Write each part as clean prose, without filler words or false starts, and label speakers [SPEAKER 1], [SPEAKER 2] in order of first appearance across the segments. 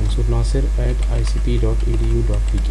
[SPEAKER 1] mansoornasir@icp.edu.pk।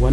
[SPEAKER 1] 1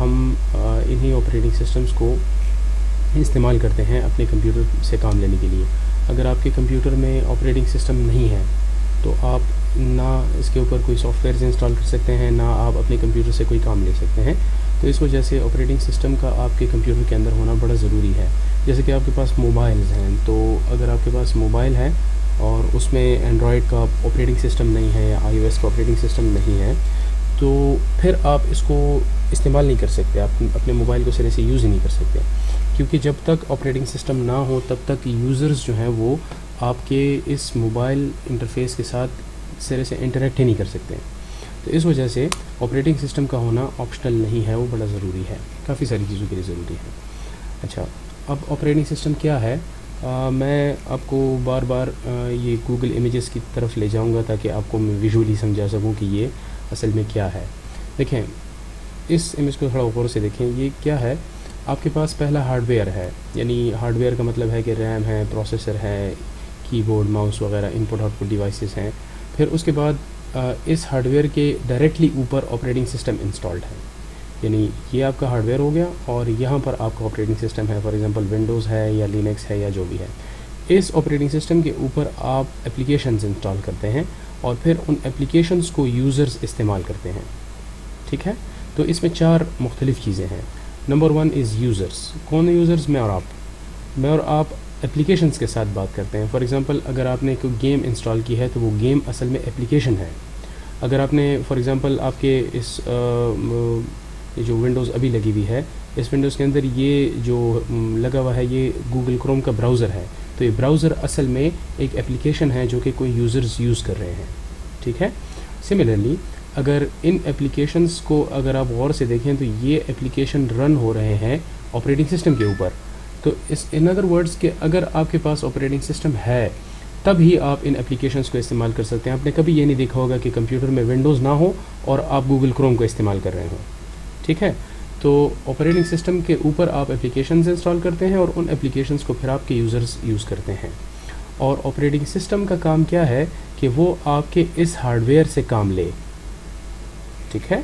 [SPEAKER 1] ہم انہی operating systems کو استعمال کرتے ہیں اپنے کمپیوٹر سے کام لینے کے لیے. اگر آپ کے کمپیوٹر میں آپریٹنگ سسٹم نہیں ہے تو آپ نہ اس کے اوپر کوئی سافٹ ویئرز انسٹال کر سکتے ہیں، نہ آپ اپنے کمپیوٹر سے کوئی کام لے سکتے ہیں. تو اس وجہ سے آپریٹنگ سسٹم کا آپ کے کمپیوٹر کے اندر ہونا بڑا ضروری ہے. جیسے کہ آپ کے پاس موبائلز ہیں، تو اگر آپ کے پاس موبائل ہے اور اس میں اینڈرائڈ کا آپریٹنگ سسٹم نہیں ہے یا آئی او ایس کا آپریٹنگ سسٹم نہیں ہے، تو پھر آپ اس کو استعمال نہیں کر سکتے، آپ اپنے موبائل کو سرے سے یوز ہی نہیں کر سکتے، کیونکہ جب تک آپریٹنگ سسٹم نہ ہو تب تک یوزرز جو ہیں وہ آپ کے اس موبائل انٹرفیس کے ساتھ سرے سے انٹریکٹ ہی نہیں کر سکتے. تو اس وجہ سے آپریٹنگ سسٹم کا ہونا آپشنل نہیں ہے، وہ بڑا ضروری ہے، کافی ساری چیزوں کے لیے ضروری ہے. اچھا، اب آپریٹنگ سسٹم کیا ہے؟ میں آپ کو بار بار یہ گوگل امیجز کی طرف لے جاؤں گا تاکہ آپ کو میں ویژولی سمجھا سکوں کہ یہ اصل میں کیا ہے. دیکھیں اس امیج کو تھوڑا غور سے دیکھیں. یہ کیا ہے؟ آپ کے پاس پہلا ہارڈ ویئر ہے، یعنی ہارڈ ویئر کا مطلب ہے کہ ریم ہے، پروسیسر ہے، کی بورڈ، ماؤس وغیرہ ان پٹ آؤٹ پٹ ڈیوائسز ہیں. پھر اس کے بعد اس ہارڈ ویئر کے ڈائریکٹلی اوپر آپریٹنگ سسٹم انسٹالڈ ہے، یعنی یہ آپ کا ہارڈ ویئر ہو گیا اور یہاں پر آپ کا آپریٹنگ سسٹم ہے. فار ایگزامپل ونڈوز ہے یا لینکس ہے یا جو بھی ہے. اس آپریٹنگ سسٹم کے اوپر آپ اپلیکیشنز انسٹال کرتے ہیں اور پھر ان اپلیکیشنز کو یوزرز استعمال کرتے ہیں. ٹھیک ہے، تو اس میں 4 مختلف چیزیں ہیں. نمبر 1 از یوزرز. کون یوزرز؟ میں اور آپ اپلیکیشنز کے ساتھ بات کرتے ہیں. فار ایگزامپل اگر آپ نے کوئی گیم انسٹال کی ہے تو وہ گیم اصل میں اپلیکیشن ہے. اگر آپ نے فار ایگزامپل آپ کے اس جو ونڈوز ابھی لگی ہوئی ہے، اس ونڈوز کے اندر یہ جو لگا ہوا ہے یہ گوگل کروم کا براؤزر ہے، تو یہ براؤزر اصل میں ایک اپلیکیشن ہے جو کہ کوئی یوزرز یوز کر رہے ہیں. ٹھیک ہے، سملرلی اگر ان اپلیکیشنز کو اگر آپ غور سے دیکھیں تو یہ اپلیکیشن رن ہو رہے ہیں آپریٹنگ سسٹم کے اوپر. تو ان ادر ورڈز کہ اگر آپ کے پاس آپریٹنگ سسٹم ہے تب ہی آپ ان اپلیکیشنز کو استعمال کر سکتے ہیں. آپ نے کبھی یہ نہیں دیکھا ہوگا کہ کمپیوٹر میں ونڈوز نہ ہو اور آپ گوگل کروم کو استعمال کر رہے ہوں. ٹھیک ہے، تو آپریٹنگ سسٹم کے اوپر آپ اپلیکیشنز انسٹال کرتے ہیں اور ان اپلیکیشنز کو پھر آپ کے یوزرز یوز کرتے ہیں. اور آپریٹنگ سسٹم کا کام کیا ہے کہ وہ آپ کے اس ہارڈ ویئر سے کام لے. ٹھیک ہے،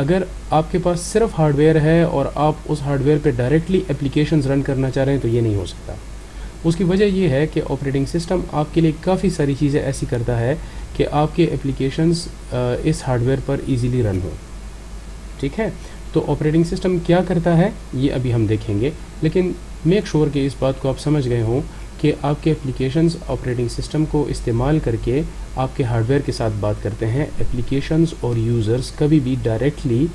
[SPEAKER 1] اگر آپ کے پاس صرف ہارڈ ویئر ہے اور آپ اس ہارڈ ویئر پہ ڈائریکٹلی اپلیکیشنز رن کرنا چاہ رہے ہیں تو یہ نہیں ہو سکتا. اس کی وجہ یہ ہے کہ آپریٹنگ سسٹم آپ کے لیے کافی ساری چیزیں ایسی کرتا ہے کہ آپ کے اپلیکیشنز اس ہارڈ ویئر پر ایزیلی رن ہو. ٹھیک ہے، تو آپریٹنگ سسٹم کیا کرتا ہے یہ ابھی ہم دیکھیں گے، لیکن میک شور کہ اس بات کو آپ سمجھ گئے ہوں کہ آپ کے اپلیکیشنز آپریٹنگ سسٹم کو استعمال کر کے آپ کے ہارڈ ویئر کے ساتھ بات کرتے ہیں. اپلیکیشنز اور یوزرز کبھی بھی ڈائریکٹلی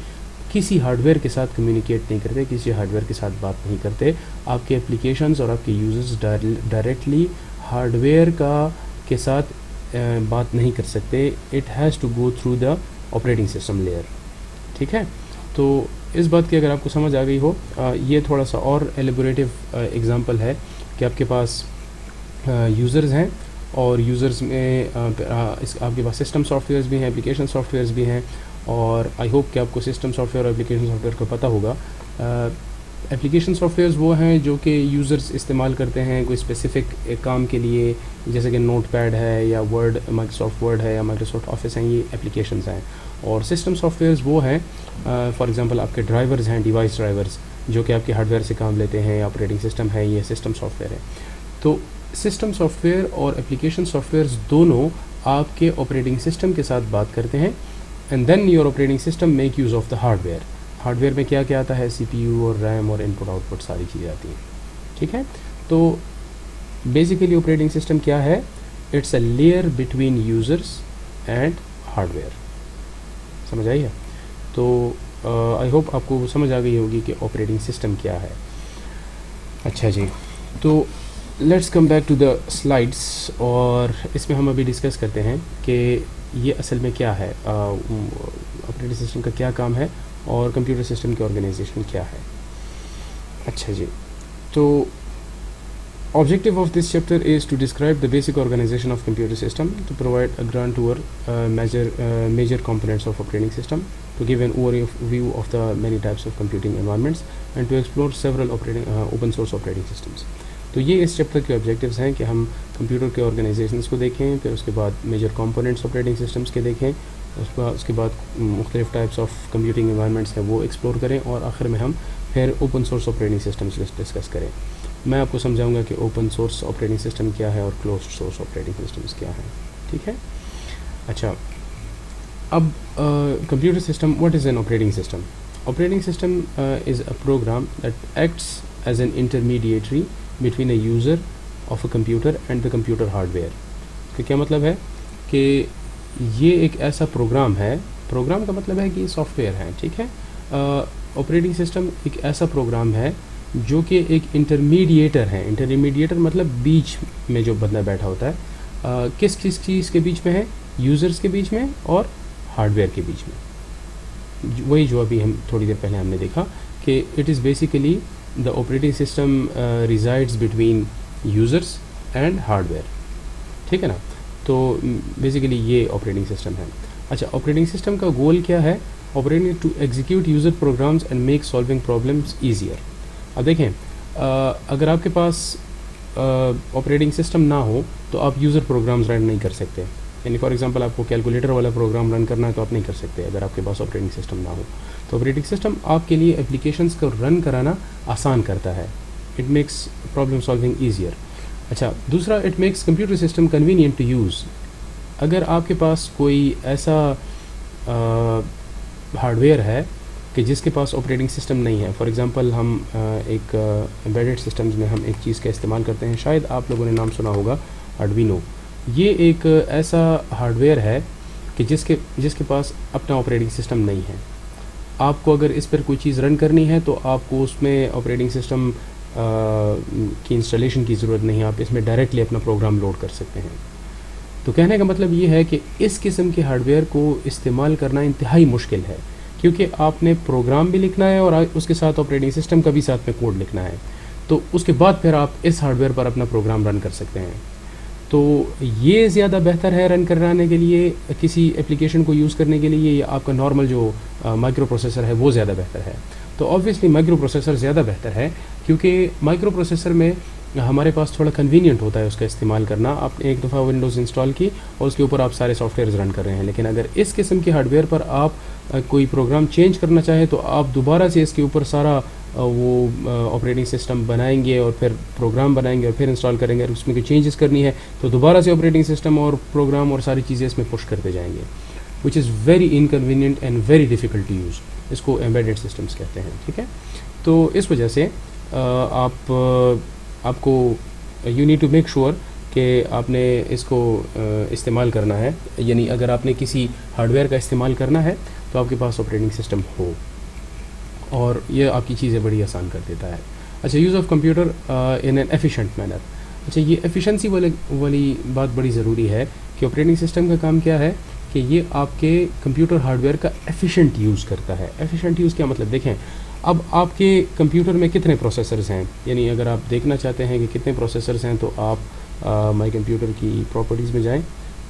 [SPEAKER 1] کسی ہارڈ ویئر کے ساتھ کمیونیکیٹ نہیں کرتے، کسی ہارڈ ویئر کے ساتھ بات نہیں کرتے. آپ کے اپلیکیشنز اور آپ کے یوزرز ڈائریکٹلی ہارڈ ویئر کے ساتھ بات نہیں کر سکتے. It has to go through the operating system layer. ٹھیک ہے، تو اس بات کی اگر آپ کو سمجھ آ گئی ہو، یہ تھوڑا سا اور ایلیبوریٹو ایگزامپل ہے کہ آپ کے پاس یوزرز ہیں اور یوزرز میں آپ کے پاس سسٹم سافٹ ویئرز بھی ہیں، اپلیکیشن سافٹ ویئرز بھی ہیں. اور آئی ہوپ کہ آپ کو سسٹم سافٹ ویئر اور اپلیکیشن سافٹ ویئر کو پتہ ہوگا. اپلیکیشن سافٹ ویئرز وہ ہیں جو کہ یوزرز استعمال کرتے ہیں کوئی اسپیسیفک کام کے لیے، جیسے کہ نوٹ پیڈ ہے یا ورڈ، مائکروسافٹ ورڈ ہے یا مائکروسافٹ آفس ہیں، یہ اپلیکیشنز ہیں. اور سسٹم سافٹ ویئرز وہ ہیں فار ایگزامپل آپ کے ڈرائیورز ہیں، ڈیوائس ڈرائیورز جو کہ آپ کے ہارڈ ویئر سے کام لیتے ہیں. آپریٹنگ سسٹم ہے، یہ سسٹم سافٹ ویئر ہے. تو سسٹم سافٹ ویئر اور اپلیکیشن سافٹ ویئرز دونوں آپ کے آپریٹنگ سسٹم کے ساتھ بات کرتے ہیں. And then your operating system make use of the hardware. Hardware میں کیا کیا آتا ہے؟ سی پی یو اور ریم اور ان پٹ آؤٹ پٹ ساری چیزیں آتی ہیں. ٹھیک ہے، تو بیسیکلی آپریٹنگ سسٹم کیا ہے؟ It's a layer between users and hardware. سمجھ آئی ہے؟ تو آئی ہوپ آپ کو سمجھ آ گئی ہوگی کہ آپریٹنگ سسٹم کیا ہے. اچھا جی، تو let's come back to the slides, اور اس میں ہم ابھی ڈسکس کرتے ہیں کہ یہ اصل میں کیا ہے، آپریٹنگ سسٹم کا کیا کام ہے اور کمپیوٹر سسٹم کی آرگنائزیشن کیا ہے. اچھا جی، تو objective of this chapter is to describe the basic organization of computer system, to provide a grand tour major components of operating system, to give an overview of the many types of computing environments, and to explore several open source operating systems. تو یہ اس chapter کے objectives ہیں کہ ہم computer کے organisations کو دیکھیں، پھر اس کے بعد میجر کمپوننٹس آپریٹنگ سسٹمس کے دیکھیں، اس کے بعد مختلف ٹائپس آف کمپیوٹنگ انوائرمنٹس ہیں وہ ایکسپلور کریں، اور آخر میں ہم پھر open source operating systems discuss کریں. میں آپ کو سمجھاؤں گا کہ اوپن سورس آپریٹنگ سسٹم کیا ہے اور کلوزڈ سورس آپریٹنگ سسٹمس کیا ہیں. ٹھیک ہے. اچھا، اب computer system, what is an operating system? Operating system is a program that acts as an intermediary between a user of a computer and the computer hardware. اس کا کیا مطلب ہے کہ یہ ایک ایسا پروگرام ہے، پروگرام کا مطلب ہے کہ یہ سافٹ ویئر ہے. ٹھیک ہے. آپریٹنگ سسٹم ایک ایسا پروگرام ہے جو کہ ایک انٹرمیڈیٹر ہے. انٹرمیڈیٹر مطلب بیچ میں جو بندہ بیٹھا ہوتا ہے. کس چیز کے بیچ میں ہے؟ یوزرز کے بیچ میں اور ہارڈ ویئر کے بیچ میں. وہی جو ابھی ہم تھوڑی دیر پہلے ہم نے دیکھا کہ it is basically the operating system resides between users and hardware. ٹھیک ہے نا. تو بیسیکلی یہ آپریٹنگ سسٹم ہے. اچھا، آپریٹنگ سسٹم کا گول کیا ہے؟ Operating to execute user programs and make solving problems easier. اب دیکھیں، اگر آپ کے پاس آپریٹنگ سسٹم نہ ہو تو آپ یوزر پروگرامز رن نہیں کر سکتے. یعنی فار ایگزامپل آپ کو کیلکولیٹر والا پروگرام رن کرنا ہے تو آپ نہیں کر سکتے اگر آپ کے پاس آپریٹنگ سسٹم نہ ہو. تو آپریٹنگ سسٹم آپ کے لیے اپلیکیشنس کو رن کرانا آسان کرتا ہے. It makes problem solving easier. اچھا، دوسرا، it makes computer system convenient to use. اگر آپ کے پاس کوئی ایسا ہارڈ ویئر ہے کہ جس کے پاس آپریٹنگ سسٹم نہیں ہے، فار ایگزامپل ہم ایک ایمبیڈڈ سسٹمز میں ہم ایک چیز کا استعمال کرتے ہیں، شاید آپ لوگوں نے نام سنا ہوگا آرڈوینو. یہ ایک ایسا ہارڈ ویئر ہے کہ جس کے پاس اپنا آپریٹنگ سسٹم نہیں ہے. آپ کو اگر اس پر کوئی چیز رن کرنی ہے تو آپ کو اس میں آپریٹنگ سسٹم کی انسٹالیشن کی ضرورت نہیں ہے، آپ اس میں ڈائریکٹلی اپنا پروگرام لوڈ کر سکتے ہیں. تو کہنے کا مطلب یہ ہے کہ اس قسم کے ہارڈ ویئر کو استعمال کرنا انتہائی مشکل ہے، کیونکہ آپ نے پروگرام بھی لکھنا ہے اور اس کے ساتھ آپریٹنگ سسٹم کا بھی ساتھ میں کوڈ لکھنا ہے. تو اس کے بعد پھر آپ اس ہارڈ ویئر پر اپنا پروگرام رن کر سکتے ہیں. تو یہ زیادہ بہتر ہے رن کرانے کے لیے، کسی اپلیکیشن کو یوز کرنے کے لیے، یا آپ کا نارمل جو مائکرو پروسیسر ہے وہ زیادہ بہتر ہے. تو آبویسلی مائکرو پروسیسر زیادہ بہتر ہے، کیونکہ مائکرو پروسیسر میں ہمارے پاس تھوڑا کنوینئنٹ ہوتا ہے اس کا استعمال کرنا. آپ نے ایک دفعہ ونڈوز انسٹال کی اور اس کے اوپر آپ سارے سافٹ ویئرز رن کر رہے ہیں. لیکن اگر اس قسم کے ہارڈ ویئر پر آپ کوئی پروگرام چینج کرنا چاہیں تو آپ دوبارہ سے اس کے اوپر سارا وہ آپریٹنگ سسٹم بنائیں گے اور پھر پروگرام بنائیں گے اور پھر انسٹال کریں گے. اور اس میں کوئی چینجز کرنی ہے تو دوبارہ سے آپریٹنگ سسٹم اور پروگرام اور ساری چیزیں اس میں پش کرتے جائیں گے، which is very inconvenient and very difficult to use. اس کو ایمبیڈڈ سسٹمز کہتے ہیں. ٹھیک ہے. تو اس وجہ سے آپ کو you need to make sure کہ آپ نے اس کو استعمال کرنا ہے. یعنی اگر آپ نے کسی ہارڈ ویئر کا استعمال کرنا ہے تو آپ کے پاس آپریٹنگ سسٹم ہو، اور یہ آپ کی چیزیں بڑی آسان کر دیتا ہے. اچھا، use of computer in an efficient manner. اچھا، یہ ایفیشنسی والی بات بڑی ضروری ہے کہ آپریٹنگ سسٹم کا کام کیا ہے کہ یہ آپ کے کمپیوٹر ہارڈ ویئر کا ایفیشینٹ یوز کرتا ہے. ایفیشینٹ یوز کیا مطلب؟ دیکھیں، اب آپ کے کمپیوٹر میں کتنے پروسیسرز ہیں، یعنی اگر آپ دیکھنا چاہتے ہیں کہ کتنے پروسیسرز ہیں تو آپ مائی کمپیوٹر کی پراپرٹیز میں جائیں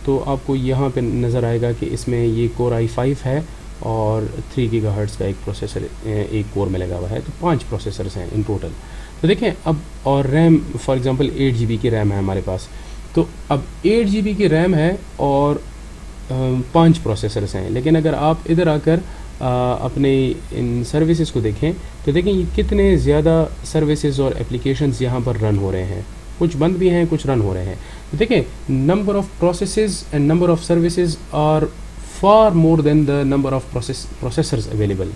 [SPEAKER 1] تو آپ کو یہاں پہ نظر آئے گا کہ اس میں یہ کور i5 ہے اور 3 گیگا ہرٹز کا ایک پروسیسر ایک کور میں لگا ہوا ہے. تو 5 پروسیسرز ہیں ان ٹوٹل. تو دیکھیں اب، اور ریم فار ایگزامپل 8 GB کی ریم ہے ہمارے پاس. تو اب 8 GB کی ریم ہے اور 5 پروسیسرز ہیں. لیکن اگر آپ ادھر آ کر اپنے ان سروسز کو دیکھیں تو دیکھیں یہ کتنے زیادہ سروسز اور اپلیکیشنز یہاں پر رن ہو رہے ہیں. کچھ بند بھی ہیں، کچھ رن ہو رہے ہیں. دیکھیں، number of processes and number of services are far more than the number of processors available.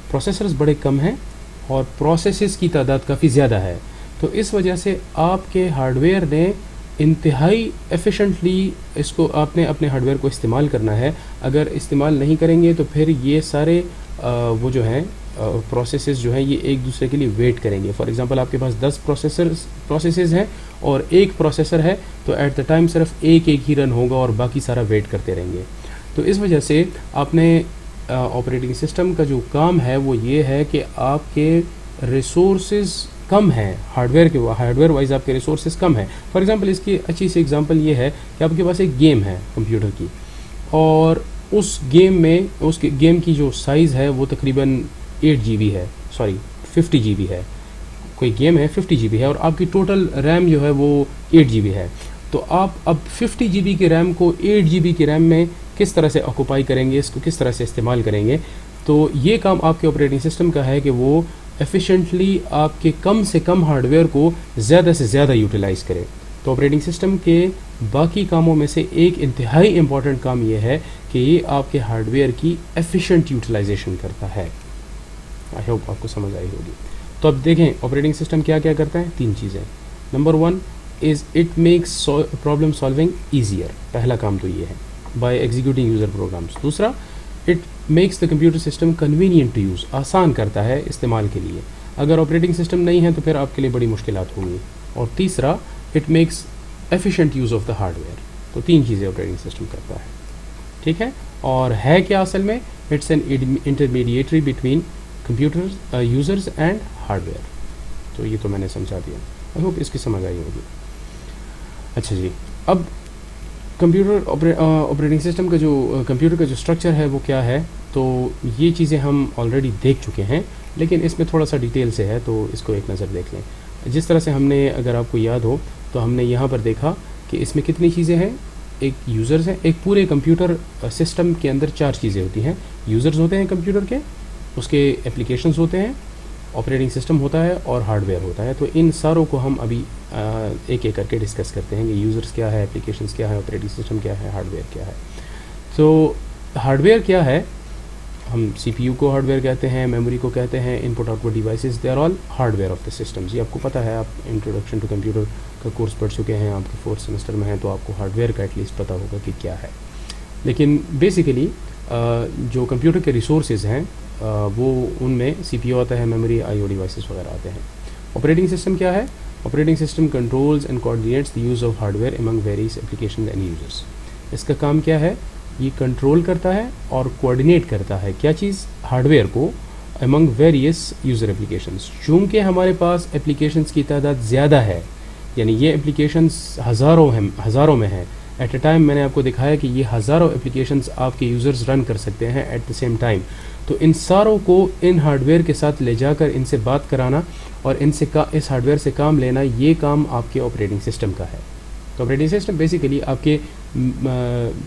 [SPEAKER 1] Processors بڑے کم ہیں اور پروسیسز کی تعداد کافی زیادہ ہے. تو اس وجہ سے آپ کے ہارڈ ویئر نے انتہائی ایفیشینٹلی اس کو، آپ نے اپنے ہارڈ ویئر کو استعمال کرنا ہے. اگر استعمال نہیں کریں گے تو پھر یہ سارے وہ جو ہیں پروسیسز جو ہیں یہ ایک دوسرے کے لیے ویٹ کریں گے. فار ایگزامپل آپ کے پاس 10 پروسیسز ہیں اور ایک پروسیسر ہے تو ایٹ دا ٹائم صرف ایک ہی رن ہوگا اور باقی سارا ویٹ کرتے رہیں گے. تو اس وجہ سے آپ نے آپریٹنگ سسٹم کا جو کام ہے وہ یہ ہے کہ آپ کے ریسورسز کم ہیں، ہارڈ ویئر وائز آپ کے ریسورسز کم ہیں. فار ایگزامپل اس کی اچھی سی ایگزامپل یہ ہے کہ آپ کے پاس ایک گیم ہے کمپیوٹر کی، اور اس گیم کی جو سائز ہے وہ تقریباً 8 GB ہے، 50 GB ہے. کوئی گیم ہے 50 GB ہے اور آپ کی ٹوٹل ریم جو ہے وہ 8 GB ہے. تو آپ اب 50 GB کی ریم کو 8 GB کی ریم میں کس طرح سے آکوپائی کریں گے، اس کو کس طرح سے استعمال کریں گے. تو یہ کام آپ کے آپریٹنگ سسٹم کا ہے کہ وہ ایفیشینٹلی آپ کے کم سے کم ہارڈ ویئر کو زیادہ سے زیادہ یوٹیلائز کرے. تو آپریٹنگ سسٹم کے باقی کاموں میں سے ایک انتہائی امپورٹنٹ کام یہ ہے کہ یہ آپ کے ہارڈ ویئر کی ایفیشینٹ یوٹیلائزیشن کرتا ہے. آئی ہوپ آپ کو سمجھ آئی ہوگی. تو اب دیکھیں آپریٹنگ سسٹم کیا کیا کرتا ہے. 3 چیزیں. Number 1 is it makes problem solving easier. پہلا کام تو یہ ہے بائی ایگزیکیوٹنگ یوزر پروگرامس. دوسرا it makes the computer system convenient to use. آسان کرتا ہے استعمال کے لیے. اگر آپریٹنگ سسٹم نہیں ہے تو پھر آپ کے لیے بڑی مشکلات ہوں گی. اور تیسرا it makes efficient use of the hardware. تو 3 چیزیں آپریٹنگ سسٹم کرتا ہے. ٹھیک ہے. اور ہے کیا اصل میں؟ It's an intermediary between computer users and hardware. تو یہ تو میں نے سمجھا دیا. آئی ہوپ اس کی سمجھ آئی ہوگی. اچھا جی، اب کمپیوٹر آپریٹنگ سسٹم کا جو کمپیوٹر کا جو اسٹرکچر ہے وہ کیا ہے. تو یہ چیزیں ہم آلریڈی دیکھ چکے ہیں، لیکن اس میں تھوڑا سا ڈیٹیل سے ہے تو اس کو ایک نظر دیکھ لیں. جس طرح سے ہم نے، اگر آپ کو یاد ہو تو ہم نے یہاں پر دیکھا کہ اس میں کتنی چیزیں ہیں. ایک یوزرز ہیں. ایک پورے کمپیوٹر سسٹم کے اندر 4 چیزیں ہوتی ہیں. یوزرز ہوتے ہیں کمپیوٹر کے، اس کے اپلیکیشنز ہوتے ہیں، آپریٹنگ سسٹم ہوتا ہے اور ہارڈ ویئر ہوتا ہے. تو ان ساروں کو ہم ابھی ایک ایک کر کے ڈسکس کرتے ہیں کہ یوزرز کیا ہے، اپلیکیشنز کیا ہے، آپریٹنگ سسٹم کیا ہے، ہارڈ ویئر کیا ہے. تو ہارڈ ویئر کیا ہے؟ ہم سی پی یو کو ہارڈ ویئر کہتے ہیں، میموری کو کہتے ہیں، input output devices, they are all hardware of the systems. یہ آپ کو پتہ ہے، آپ انٹروڈکشن ٹو کمپیوٹر کا کورس پڑھ چکے ہیں، آپ کے 4th سیمسٹر میں ہیں، تو آپ کو ہارڈ ویئر کا ایٹ لیسٹ پتہ ہوگا کہ کیا ہے. لیکن بیسیکلی جو کمپیوٹر کے ریسورسز ہیں وہ ان میں سی پی یو آتا ہے، میموری، آئی او ڈیوائسز وغیرہ آتے ہیں. آپریٹنگ سسٹم کیا ہے؟ Operating system controls and coordinates the use of hardware among various application and users. اس کا کام کیا ہے؟ یہ کنٹرول کرتا ہے اور کوآرڈینیٹ کرتا ہے کیا چیز؟ ہارڈ ویئر کو امنگ ویریس یوزر اپلیکیشنز. چونکہ ہمارے پاس اپلیکیشنز کی تعداد زیادہ ہے، یعنی یہ اپلیکیشنز ہزاروں میں ہیں ایٹ اے ٹائم. میں نے آپ کو دکھایا کہ یہ ہزاروں اپلیکیشنز آپ کے یوزرز رن کر سکتے ہیں ایٹ دا سیم ٹائم. تو ان ساروں کو ان ہارڈ ویئر کے ساتھ لے جا کر ان سے بات کرانا اور اس ہارڈ ویئر سے کام لینا، یہ کام آپ کے آپریٹنگ سسٹم کا ہے. تو آپریٹنگ سسٹم بیسیکلی آپ کے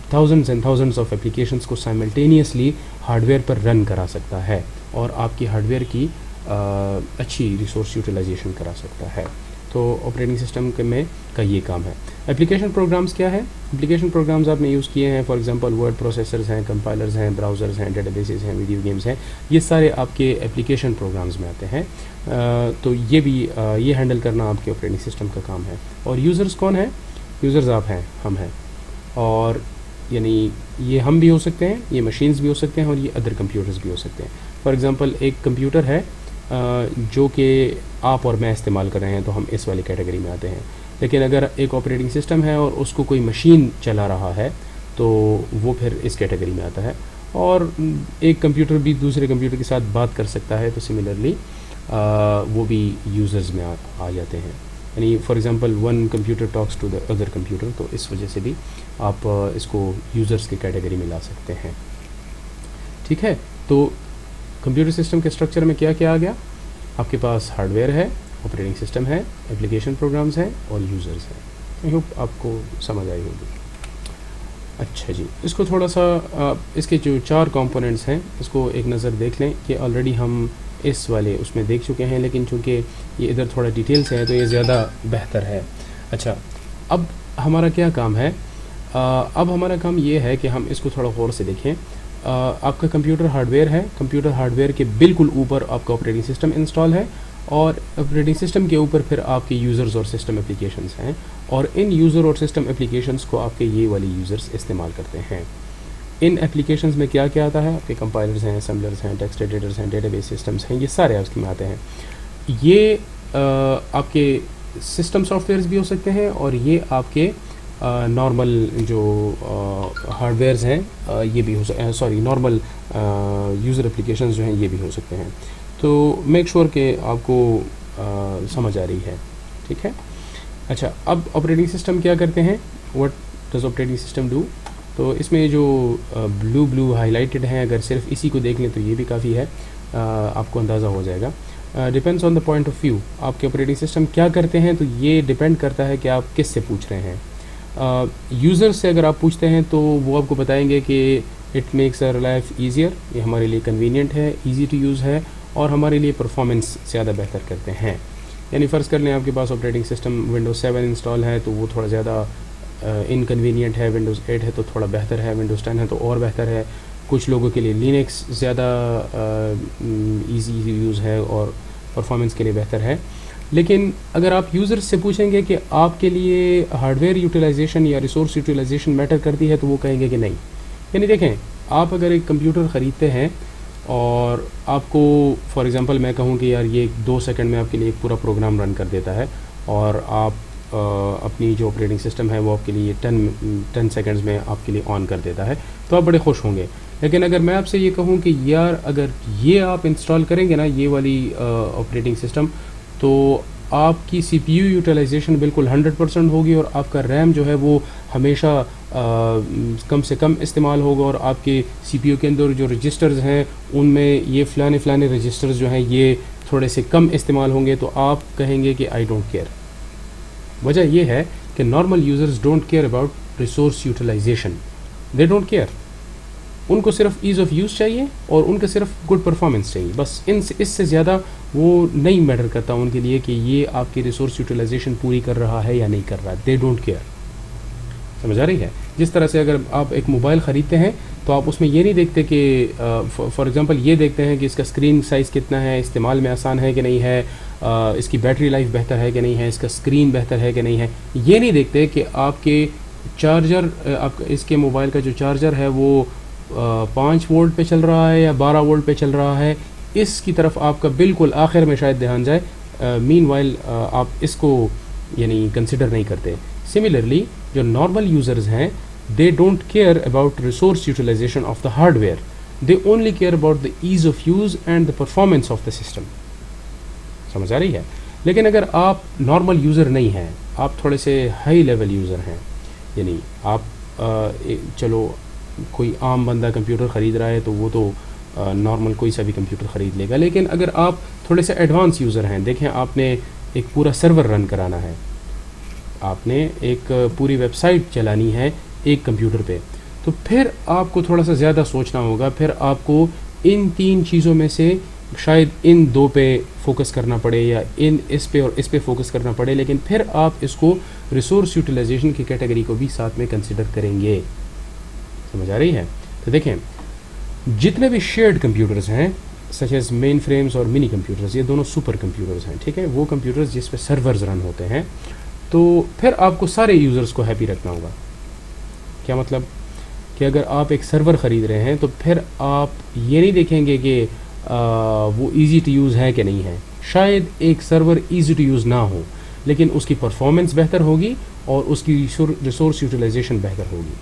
[SPEAKER 1] thousands and thousands of applications کو سائملٹینیسلی ہارڈ ویئر پر رن کرا سکتا ہے اور آپ کی ہارڈ ویئر کی اچھی ریسورس یوٹیلائزیشن کرا سکتا ہے. تو آپریٹنگ سسٹم میں کا یہ کام ہے. اپلیکیشن پروگرامز کیا ہے؟ اپلیکیشن پروگرامز آپ نے یوز کیے ہیں، فار ایگزامپل ورڈ پروسیسرز ہیں، کمپائلرز ہیں، براؤزرز ہیں، ڈیٹا بیسز ہیں، ویڈیو گیمز ہیں. یہ سارے آپ کے اپلیکیشن پروگرامز میں آتے ہیں. تو یہ بھی یہ ہینڈل کرنا آپ کے آپریٹنگ سسٹم کا کام ہے. اور یوزرز کون ہیں؟ یوزرز آپ ہیں، ہم ہیں. اور یعنی یہ ہم بھی ہو سکتے ہیں، یہ مشینز بھی ہو سکتے ہیں، اور یہ ادر کمپیوٹرز بھی ہو سکتے ہیں. فار ایگزامپل ایک کمپیوٹر ہے جو کہ آپ اور میں استعمال کر رہے ہیں تو ہم اس والی کیٹیگری میں آتے ہیں. لیکن اگر ایک آپریٹنگ سسٹم ہے اور اس کو کوئی مشین چلا رہا ہے تو وہ پھر اس کیٹیگری میں آتا ہے. اور ایک کمپیوٹر بھی دوسرے کمپیوٹر کے ساتھ بات کر سکتا ہے تو سملرلی وہ بھی یوزرز میں آ جاتے ہیں. یعنی for example one computer talks to the other computer, تو اس وجہ سے بھی آپ اس کو یوزرز کی کیٹیگری میں لا سکتے ہیں. ٹھیک ہے. تو کمپیوٹر سسٹم کے اسٹرکچر میں کیا کیا آ گیا؟ آپ کے پاس ہارڈ ویئر ہے، آپریٹنگ سسٹم ہے، اپلیکیشن پروگرامز ہیں اور یوزرز ہیں. آئی ہوپ آپ کو سمجھ آئی ہوگی. اچھا جی، اس کو تھوڑا سا اس کے جو 4 کمپوننٹس ہیں اس کو ایک نظر دیکھ لیں کہ آلریڈی ہم اس والے اس میں دیکھ چکے ہیں، لیکن چونکہ یہ ادھر تھوڑا ڈیٹیل سے ہے تو یہ زیادہ بہتر ہے. اچھا، اب ہمارا کیا کام ہے؟ اب ہمارا کام یہ ہے کہ ہم اس کو تھوڑا غور سے دیکھیں. آپ کا کمپیوٹر ہارڈ ویئر ہے. کمپیوٹر ہارڈ ویئر کے بالکل اوپر آپ کا آپریٹنگ سسٹم انسٹال ہے، اور آپریٹنگ سسٹم کے اوپر پھر آپ کے یوزرز اور سسٹم اپلیکیشنز ہیں، اور ان یوزر اور سسٹم اپلیکیشنز کو آپ کے یہ والی یوزرز استعمال کرتے ہیں. ان اپلیکیشنز میں کیا کیا آتا ہے؟ آپ کے کمپائلرز ہیں، اسمبلرز ہیں، ٹیکسٹ ایڈیٹرز ہیں، ڈیٹا بیس سسٹمز ہیں، یہ سارے اس میں آتے ہیں. یہ آپ کے سسٹم سافٹ ویئرز بھی ہو سکتے ہیں، اور یہ آپ کے نارمل جو ہارڈ ویئرز ہیں یہ بھی نارمل یوزر اپلیکیشنز جو ہیں یہ بھی ہو سکتے ہیں. تو میک شور کہ آپ کو سمجھ آ رہی ہے. ٹھیک ہے. اچھا، اب آپریٹنگ سسٹم کیا کرتے ہیں؟ What does operating system do? تو اس میں جو بلو ہائی لائٹڈ ہیں، اگر صرف اسی کو دیکھ لیں تو یہ بھی کافی ہے، آپ کو اندازہ ہو جائے گا. Depends on the point of view. آپ کے آپریٹنگ سسٹم کیا کرتے ہیں تو یہ ڈپینڈ کرتا ہے کہ آپ کس سے پوچھ رہے ہیں. یوزر سے اگر آپ پوچھتے ہیں تو وہ آپ کو بتائیں گے کہ it makes our life easier, یہ ہمارے لیے کنوینئنٹ ہے، ایزی ٹو یوز ہے، اور ہمارے لیے پرفارمنس زیادہ بہتر کرتے ہیں. یعنی فرض کر لیں آپ کے پاس آپریٹنگ سسٹم ونڈوز 7 انسٹال ہے تو وہ تھوڑا زیادہ انکنوینئنٹ ہے، ونڈوز 8 ہے تو تھوڑا بہتر ہے، ونڈوز 10 ہے تو اور بہتر ہے. کچھ لوگوں کے لیے لینکس زیادہ ایزی یوز ہے اور پرفارمنس کے لیے بہتر ہے. لیکن اگر آپ یوزر سے پوچھیں گے کہ آپ کے لیے ہارڈ ویئر یوٹیلائزیشن یا ریسورس یوٹیلائزیشن میٹر کرتی ہے تو وہ کہیں گے کہ نہیں. یعنی دیکھیں، آپ اگر ایک کمپیوٹر خریدتے ہیں اور آپ کو فار ایگزامپل میں کہوں کہ یار یہ 2 سیکنڈ میں آپ کے لیے ایک پورا پروگرام رن کر دیتا ہے اور آپ اپنی جو آپریٹنگ سسٹم ہے وہ آپ کے لیے 10 سیکنڈز میں آپ کے لیے آن کر دیتا ہے تو آپ بڑے خوش ہوں گے. لیکن اگر میں آپ سے یہ کہوں کہ یار اگر یہ آپ انسٹال کریں گے نا یہ والی آپریٹنگ سسٹم تو آپ کی سی پی یو یوٹیلائزیشن بالکل 100% ہوگی اور آپ کا ریم جو ہے وہ ہمیشہ کم سے کم استعمال ہوگا، اور آپ کے سی پی یو کے اندر جو رجسٹرز ہیں ان میں یہ فلانے رجسٹرز جو ہیں یہ تھوڑے سے کم استعمال ہوں گے، تو آپ کہیں گے کہ آئی ڈونٹ کیئر. وجہ یہ ہے کہ normal users don't care about resource utilisation, they don't care. ان کو صرف ایز آف یوز چاہیے اور ان کا صرف گڈ پرفارمنس چاہیے، بس اس سے زیادہ وہ نہیں میٹر کرتا ان کے لیے کہ یہ آپ کی ریسورس یوٹیلائزیشن پوری کر رہا ہے یا نہیں کر رہا. دے ڈونٹ کیئر. سمجھ آ رہی ہے؟ جس طرح سے اگر آپ ایک موبائل خریدتے ہیں تو آپ اس میں یہ نہیں دیکھتے کہ فار ایگزامپل یہ دیکھتے ہیں کہ اس کا اسکرین سائز کتنا ہے، استعمال میں آسان ہے کہ نہیں ہے، اس کی بیٹری لائف بہتر ہے کہ نہیں ہے، اس کا اسکرین بہتر ہے کہ نہیں ہے. یہ نہیں دیکھتے کہ آپ کے چارجر، اس کے موبائل کا جو چارجر ہے وہ 5 وولٹ پہ چل رہا ہے یا 12 وولٹ پہ چل رہا ہے. اس کی طرف آپ کا بالکل آخر میں شاید دھیان جائے. مین وائل آپ اس کو یعنی کنسیڈر نہیں کرتے. سملرلی جو نارمل یوزرز ہیں they don't care about resource utilization of the hardware, they only care about the ease of use and the performance of the system. سمجھ آ رہی ہے؟ لیکن اگر آپ نارمل یوزر نہیں ہیں، آپ تھوڑے سے ہائی لیول یوزر ہیں، یعنی آپ چلو کوئی عام بندہ کمپیوٹر خرید رہا ہے تو وہ تو نارمل کوئی سا بھی کمپیوٹر خرید لے گا. لیکن اگر آپ تھوڑے سے ایڈوانس یوزر ہیں، دیکھیں آپ نے ایک پورا سرور رن کرانا ہے، آپ نے ایک پوری ویب سائٹ چلانی ہے ایک کمپیوٹر پہ، تو پھر آپ کو تھوڑا سا زیادہ سوچنا ہوگا. پھر آپ کو ان 3 چیزوں میں سے شاید ان 2 پہ فوکس کرنا پڑے یا اس پہ اور اس پہ فوکس کرنا پڑے، لیکن پھر آپ اس کو ریسورس یوٹیلائزیشن کی کیٹیگری کو بھی ساتھ میں کنسیڈر کریں گے. سمجھ آ رہی ہے؟ تو دیکھیں جتنے بھی شیئرڈ کمپیوٹرز ہیں سچ ایز مین فریمز اور منی کمپیوٹرز، یہ دونوں سپر کمپیوٹرز ہیں. ٹھیک ہے، وہ کمپیوٹرز جس پہ سرورز رن ہوتے ہیں. تو پھر آپ کو سارے یوزرز کو ہیپی رکھنا ہوگا. کیا مطلب؟ کہ اگر آپ ایک سرور خرید رہے ہیں تو پھر آپ یہ نہیں دیکھیں گے کہ وہ ایزی ٹو یوز ہے کہ نہیں ہے. شاید ایک سرور ایزی ٹو یوز نہ ہو لیکن اس کی پرفارمنس بہتر ہوگی اور اس کی ریسورس یوٹیلائزیشن بہتر ہوگی.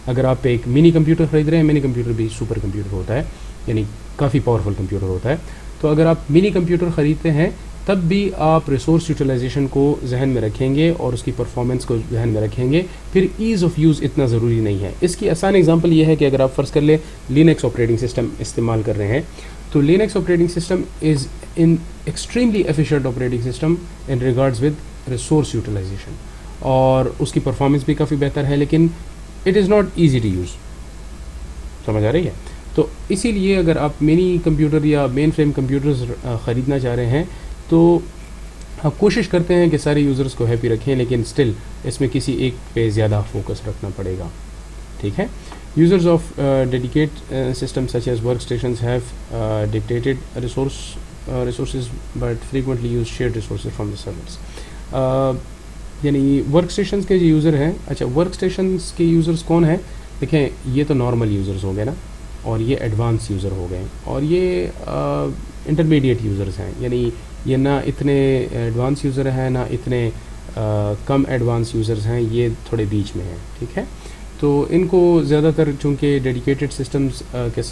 [SPEAKER 1] اگر آپ ایک منی کمپیوٹر خرید رہے ہیں، منی کمپیوٹر بھی سپر کمپیوٹر ہوتا ہے، یعنی کافی پاورفل کمپیوٹر ہوتا ہے. تو اگر آپ منی کمپیوٹر خریدتے ہیں تب بھی آپ ریسورس یوٹیلائزیشن کو ذہن میں رکھیں گے اور اس کی پرفارمنس کو ذہن میں رکھیں گے. پھر ایز آف یوز اتنا ضروری نہیں ہے. اس کی آسان اگزامپل یہ ہے کہ اگر آپ فرض کر لیں لینکس آپریٹنگ سسٹم استعمال کر رہے ہیں تو Linux operating system is an extremely efficient operating system in regards with resource utilization, اور اس کی پرفارمنس بھی کافی بہتر ہے، لیکن it is not easy to use. سمجھ آ رہی ہے؟ تو اسی لیے اگر آپ منی کمپیوٹر یا مین فریم کمپیوٹرز خریدنا چاہ رہے ہیں تو آپ کوشش کرتے ہیں کہ سارے یوزرز کو ہیپی رکھیں، لیکن سٹل اس میں کسی ایک پہ زیادہ فوکس رکھنا پڑے گا. ٹھیک ہے. Users of dedicate system such as work stations have dictated resources but frequently use shared resources from the servers. یعنی ورک اسٹیشنز کے جو یوزر ہیں، اچھا ورک اسٹیشنز کے یوزرز کون ہیں؟ دیکھیں یہ تو نارمل یوزرز ہو گئے نا، اور یہ ایڈوانس یوزر ہو گئے، اور یہ انٹرمیڈیٹ یوزرز ہیں. یعنی یہ نہ اتنے ایڈوانس یوزر ہیں نہ اتنے کم ایڈوانس یوزرز ہیں، یہ تھوڑے بیچ میں ہیں. ٹھیک ہے. تو ان کو زیادہ تر چونکہ ڈیڈیکیٹڈ سسٹمز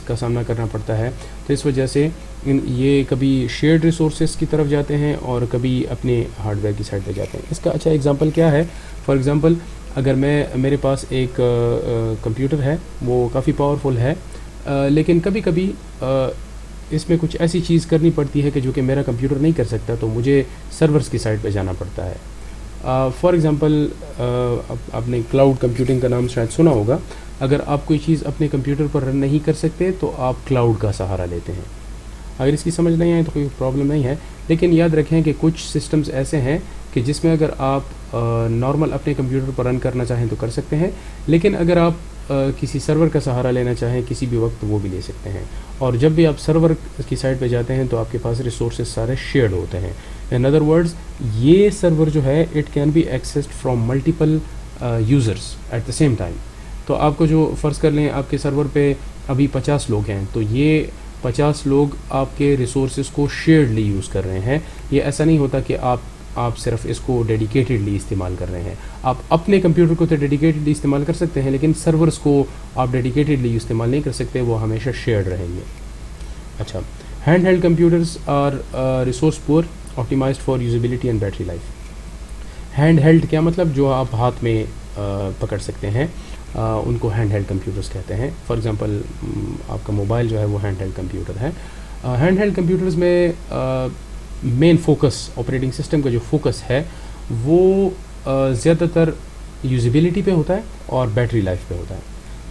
[SPEAKER 1] کا سامنا کرنا پڑتا ہے تو اس وجہ سے یہ کبھی شیئرڈ ریسورسز کی طرف جاتے ہیں اور کبھی اپنے ہارڈ ویئر کی سائڈ پہ جاتے ہیں. اس کا اچھا ایگزامپل کیا ہے؟ فار ایگزامپل اگر میرے پاس ایک کمپیوٹر ہے، وہ کافی پاورفل ہے، لیکن کبھی کبھی اس میں کچھ ایسی چیز کرنی پڑتی ہے کہ جو کہ میرا کمپیوٹر نہیں کر سکتا، تو مجھے سرورز کی سائٹ پہ جانا پڑتا ہے. فار ایگزامپل آپ نے کلاؤڈ کمپیوٹنگ کا نام شاید سنا ہوگا. اگر آپ کوئی چیز اپنے کمپیوٹر پر رن نہیں کر سکتے تو آپ کلاؤڈ کا سہارا لیتے ہیں. اگر اس کی سمجھ نہیں آئے تو کوئی پرابلم نہیں ہے, لیکن یاد رکھیں کہ کچھ سسٹمز ایسے ہیں کہ جس میں اگر آپ نارمل اپنے کمپیوٹر پر رن کرنا چاہیں تو کر سکتے ہیں, لیکن اگر آپ کسی سرور کا سہارا لینا چاہیں کسی بھی وقت وہ بھی لے سکتے ہیں. اور جب بھی آپ سرور کی سائٹ پہ جاتے ہیں تو آپ کے پاس ریسورسز سارے شیئرڈ ہوتے ہیں. ان ادر ورڈز یہ سرور جو ہے it can be accessed from multiple users at the same time. تو آپ کو جو فرض کر لیں آپ کے سرور پہ ابھی 50 لوگ ہیں, تو یہ 50 لوگ آپ کے ریسورسز کو شیئرڈلی یوز کر رہے ہیں. یہ ایسا نہیں ہوتا کہ آپ صرف اس کو ڈیڈیکیٹڈلی استعمال کر رہے ہیں. آپ اپنے کمپیوٹر کو تو ڈیڈیکیٹڈلی استعمال کر سکتے ہیں, لیکن سرورز کو آپ ڈیڈیکیٹڈلی استعمال نہیں کر سکتے, وہ ہمیشہ شیئرڈ رہیں گے. اچھا, hand held computers are resource poor optimised for usability and battery life. Hand held کیا مطلب؟ جو آپ ہاتھ میں پکڑ سکتے ہیں ان کو ہینڈ ہیلڈ کمپیوٹرز کہتے ہیں. فار ایگزامپل آپ کا موبائل جو ہے وہ ہینڈ ہیلڈ کمپیوٹر ہے. ہینڈ ہیلڈ کمپیوٹرز میں مین فوکس, آپریٹنگ سسٹم کا جو فوکس ہے وہ زیادہ تر یوزیبلٹی پہ ہوتا ہے اور بیٹری لائف پہ ہوتا ہے.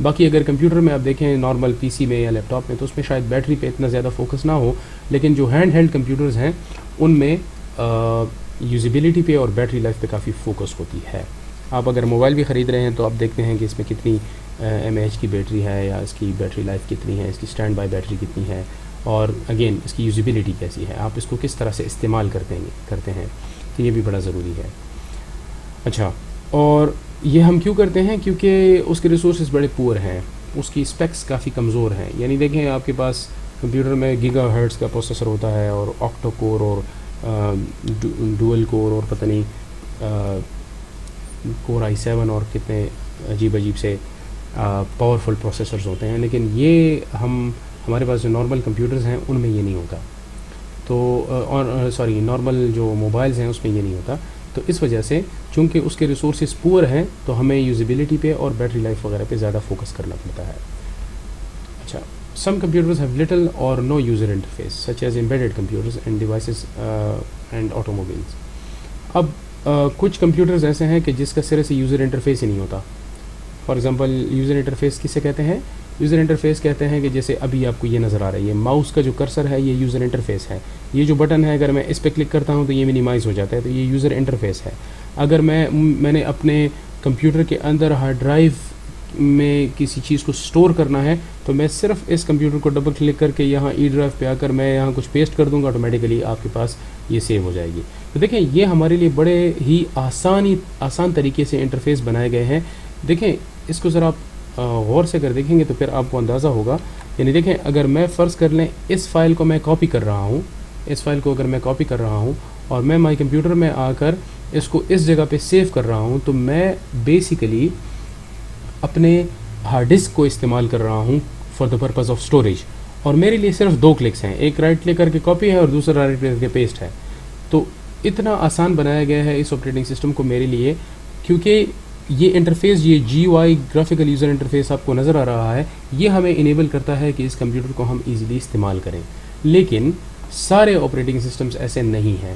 [SPEAKER 1] باقی اگر کمپیوٹر میں آپ دیکھیں نارمل پی سی میں یا لیپ ٹاپ میں تو اس میں شاید بیٹری پہ اتنا زیادہ فوکس نہ ہو, لیکن جو ہینڈ ہیلڈ کمپیوٹرز ہیں ان میں یوزیبلٹی پہ اور بیٹری لائف پہ کافی فوکس ہوتی ہے. آپ اگر موبائل بھی خرید رہے ہیں تو آپ دیکھتے ہیں کہ اس میں کتنی ایم اے ایچ کی بیٹری ہے یا اس کی بیٹری لائف کتنی ہے, اس کی اسٹینڈ بائی بیٹری کتنی ہے, اور اگین اس کی یوزیبلٹی کیسی ہے, آپ اس کو کس طرح سے استعمال کرتے ہیں. تو یہ بھی بڑا ضروری ہے. اچھا, اور یہ ہم کیوں کرتے ہیں؟ کیونکہ اس کے ریسورسز بڑے پور ہیں, اس کی اسپیکس کافی کمزور ہیں. یعنی دیکھیں آپ کے پاس کمپیوٹر میں گیگا ہرٹز کا پروسیسر ہوتا ہے اور آکٹو کور اور ڈوئل کور اور پتہ نہیں کور i7 اور کتنے عجیب سے پاورفل پروسیسرز ہوتے ہیں, لیکن یہ ہمارے پاس جو نارمل کمپیوٹرز ہیں ان میں یہ نہیں ہوتا. تو اور سوری نارمل جو موبائلز ہیں اس میں یہ نہیں ہوتا. تو اس وجہ سے چونکہ اس کے ریسورسز پور ہیں تو ہمیں یوزیبلٹی پہ اور بیٹری لائف وغیرہ پہ زیادہ فوکس کرنا پڑتا ہے. اچھا, سم computers have little or no user interface such as embedded computers and devices and automobiles. اب کچھ کمپیوٹرز ایسے ہیں کہ جس کا سرے سے یوزر انٹرفیس ہی نہیں ہوتا. فار ایگزامپل یوزر انٹرفیس کسے کہتے ہیں؟ یوزر انٹرفیس کہتے ہیں کہ جیسے ابھی آپ کو یہ نظر آ رہا ہے, یہ ماؤس کا جو کرسر ہے یہ یوزر انٹرفیس ہے. یہ جو بٹن ہے اگر میں اس پہ کلک کرتا ہوں تو یہ منیمائز ہو جاتا ہے, تو یہ یوزر انٹرفیس ہے. اگر میں نے اپنے کمپیوٹر کے اندر ہارڈ ڈرائیو میں کسی چیز کو سٹور کرنا ہے تو میں صرف اس کمپیوٹر کو ڈبل کلک کر کے یہاں ای ڈرائیو پہ آ کر میں یہاں کچھ پیسٹ کر دوں گا, آٹومیٹیکلی آپ کے پاس یہ سیو ہو جائے گی. تو دیکھیں یہ ہمارے لیے بڑے ہی آسان طریقے سے انٹرفیس بنائے گئے ہیں. دیکھیں اس کو ذرا آپ غور سے اگر دیکھیں گے تو پھر آپ کو اندازہ ہوگا. یعنی دیکھیں اگر میں فرض کر لیں اس فائل کو میں کاپی کر رہا ہوں, اس فائل کو اگر میں کاپی کر رہا ہوں اور میں مائی کمپیوٹر میں آ کر اس کو اس جگہ پہ سیو کر رہا ہوں, تو میں بیسیکلی اپنے ہارڈ ڈسک کو استعمال کر رہا ہوں for the purpose of storage. اور میرے لیے صرف 2 کلکس ہیں, ایک رائٹ کلک کر کے کاپی ہے اور دوسرا رائٹ کلک کر کے پیسٹ ہے. تو اتنا آسان بنایا گیا ہے اس آپریٹنگ سسٹم کو میرے لیے, کیونکہ یہ انٹرفیس, یہ جی او آئی گرافیکل یوزر انٹرفیس آپ کو نظر آ رہا ہے, یہ ہمیں انیبل کرتا ہے کہ اس کمپیوٹر کو ہم ایزیلی استعمال کریں. لیکن سارے آپریٹنگ سسٹمز ایسے نہیں ہیں.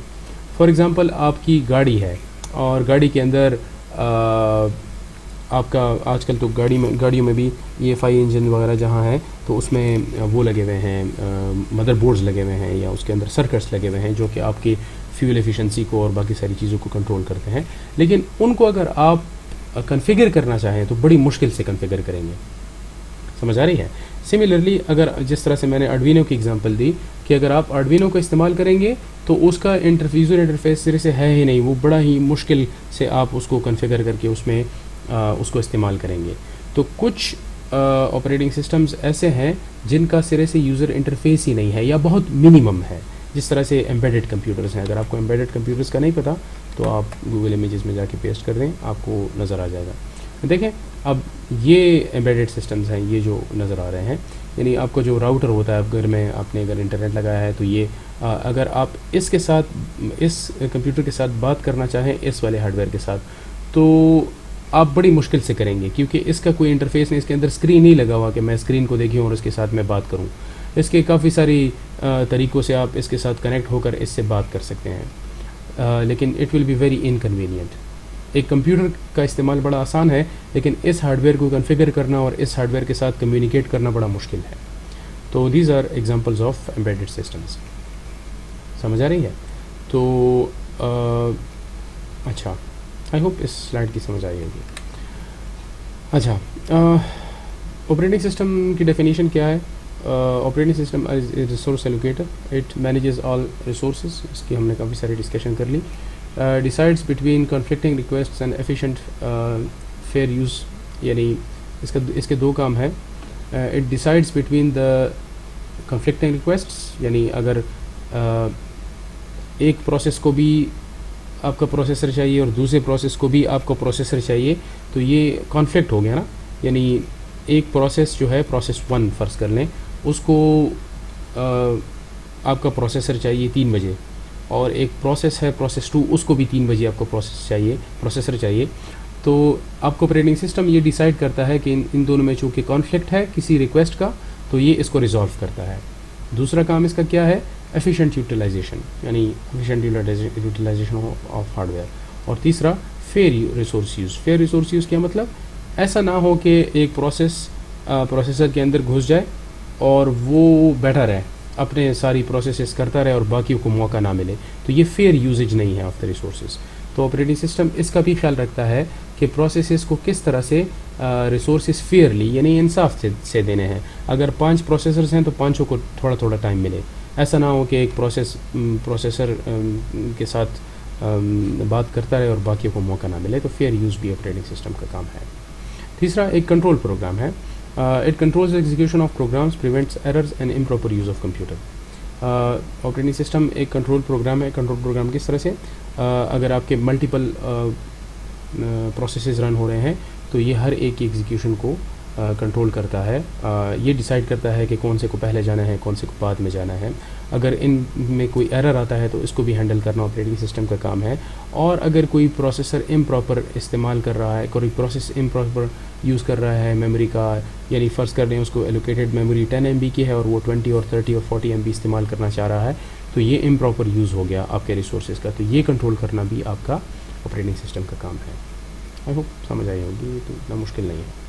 [SPEAKER 1] فار ایگزامپل آپ کی گاڑی ہے اور گاڑی کے اندر آپ کا آج کل تو گاڑیوں میں بھی EFI انجن وغیرہ جہاں ہے تو اس میں وہ لگے ہوئے ہیں, مدر بورڈز لگے ہوئے ہیں یا اس کے اندر سرکٹس لگے ہوئے ہیں جو کہ آپ کی فیول ایفیشنسی کو اور باقی ساری چیزوں کو کنٹرول کرتے ہیں. لیکن ان کو اگر آپ کنفیگر کرنا چاہیں تو بڑی مشکل سے کنفیگر کریں گے. سمجھ آ رہی ہے؟ سملرلی اگر جس طرح سے میں نے آرڈوینو کی ایگزامپل دی کہ اگر آپ آرڈوینو کو استعمال کریں گے تو اس کا یوزر انٹرفیس سرے سے ہے ہی نہیں, وہ بڑا ہی مشکل سے آپ اس کو کنفیگر کر کے اس میں اس کو استعمال کریں گے. تو کچھ آپریٹنگ سسٹمز ایسے ہیں جن کا سرے سے یوزر انٹرفیس ہی نہیں ہے یا بہت منیمم ہے, جس طرح سے ایمبیڈڈ کمپیوٹرز ہیں. اگر آپ کو ایمبیڈڈ کمپیوٹرز کا نہیں پتہ تو آپ گوگل امیجز میں جا کے پیسٹ کر دیں, آپ کو نظر آ جائے گا. دیکھیں اب یہ ایمبیڈڈ سسٹمز ہیں یہ جو نظر آ رہے ہیں, یعنی آپ کو جو راؤٹر ہوتا ہے گھر میں آپ نے اگر انٹرنیٹ لگایا ہے تو یہ اگر آپ اس کے ساتھ اس کمپیوٹر کے ساتھ بات کرنا چاہیں اس والے ہارڈ ویئر کے ساتھ تو آپ بڑی مشکل سے کریں گے, کیونکہ اس کا کوئی انٹرفیس نہیں, اس کے اندر اسکرین نہیں لگا ہوا کہ میں اسکرین کو دیکھوں اور اس کے ساتھ میں بات کروں. اس کے کافی ساری طریقوں سے آپ اس کے ساتھ کنیکٹ ہو کر اس سے بات کر سکتے ہیں. لیکن it will be very inconvenient. ایک کمپیوٹر کا استعمال بڑا آسان ہے لیکن اس ہارڈ ویئر کو کنفیگر کرنا اور اس ہارڈ ویئر کے ساتھ کمیونیکیٹ کرنا بڑا مشکل ہے. تو these are examples of embedded systems. سمجھ آ رہی ہے؟ تو اچھا آئی ہوپ اس سلائڈ کی سمجھ آئی ہوگی. اچھا آپریٹنگ سسٹم کی ڈیفینیشن کیا ہے؟ Operating system is a resource allocator. It manages all resources. اس کی ہم نے کافی ساری ڈسکشن کر لی. Decides between conflicting requests and efficient fair use. یعنی اس کے دو کام ہیں. It decides between the conflicting requests, یعنی اگر ایک پروسیس کو بھی آپ کا پروسیسر چاہیے اور دوسرے پروسیس کو بھی آپ کو پروسیسر چاہیے تو یہ کانفلکٹ ہو گیا نا. یعنی ایک پروسیس جو ہے پروسیس 1 فرض کر لیں، اس کو آپ کا پروسیسر چاہیے 3 بجے، اور ایک پروسیس ہے پروسیس 2، اس کو بھی 3 بجے آپ کو پروسیسر چاہیے. تو آپ کو آپریٹنگ سسٹم یہ ڈیسائیڈ کرتا ہے کہ ان دونوں میں چونکہ کانفلکٹ ہے کسی ریکویسٹ کا تو یہ اس کو ریزالو کرتا ہے. دوسرا کام اس کا کیا ہے؟ ایفیشینٹ یوٹیلائزیشن، یعنی efficient utilization of hardware. اور تیسرا fair resource use. Fair resource use کیا مطلب؟ ایسا نہ ہو کہ ایک پروسیسر کے اندر گھس جائے اور وہ بیٹھا رہے اپنے ساری پروسیسز کرتا رہے اور باقیوں کو موقع نہ ملے. تو یہ فیئر یوزیج نہیں ہے آف دا ریسورسز. تو آپریٹنگ سسٹم اس کا بھی خیال رکھتا ہے کہ پروسیسز کو کس طرح سے ریسورسز فیئرلی یعنی انصاف سے دینے ہیں. اگر 5 پروسیسرز ہیں تو 5 کو تھوڑا تھوڑا ٹائم ملے. ایسا نہ ہو کہ ایک پروسیسر کے ساتھ بات کرتا رہے اور باقیوں کو موقع نہ ملے. تو فیئر یوز بھی آپریٹنگ سسٹم کا کام ہے. تیسرا ایک کنٹرول پروگرام ہے. It controls execution of programs, prevents errors and improper use of computer. Operating system ایک کنٹرول پروگرام ہے. کنٹرول پروگرام کس طرح سے؟ اگر آپ کے ملٹیپل پروسیسز رن ہو رہے ہیں تو یہ ہر ایک کی ایگزیکیوشن کو کنٹرول کرتا ہے. یہ ڈیسائیڈ کرتا ہے کہ کون سے کو پہلے جانا ہے کون سے کو بعد میں جانا ہے. اگر ان میں کوئی ایرر آتا ہے تو اس کو بھی ہینڈل کرنا آپریٹنگ سسٹم کا کام ہے. اور اگر کوئی پروسیسر امپراپر استعمال کر رہا ہے، کوئی پروسیس امپراپر یوز کر رہا ہے میموری کا، یعنی فرض کر لیں اس کو ایلوکیٹڈ میموری 10 MB کی ہے اور وہ 20 اور 30 اور 40 MB استعمال کرنا چاہ رہا ہے تو یہ امپراپر یوز ہو گیا آپ کے ریسورسز کا. تو یہ کنٹرول کرنا بھی آپ کا آپریٹنگ سسٹم کا کام ہے. آئی ہوپ سمجھ آئی ہوگی، تو اتنا مشکل نہیں ہے.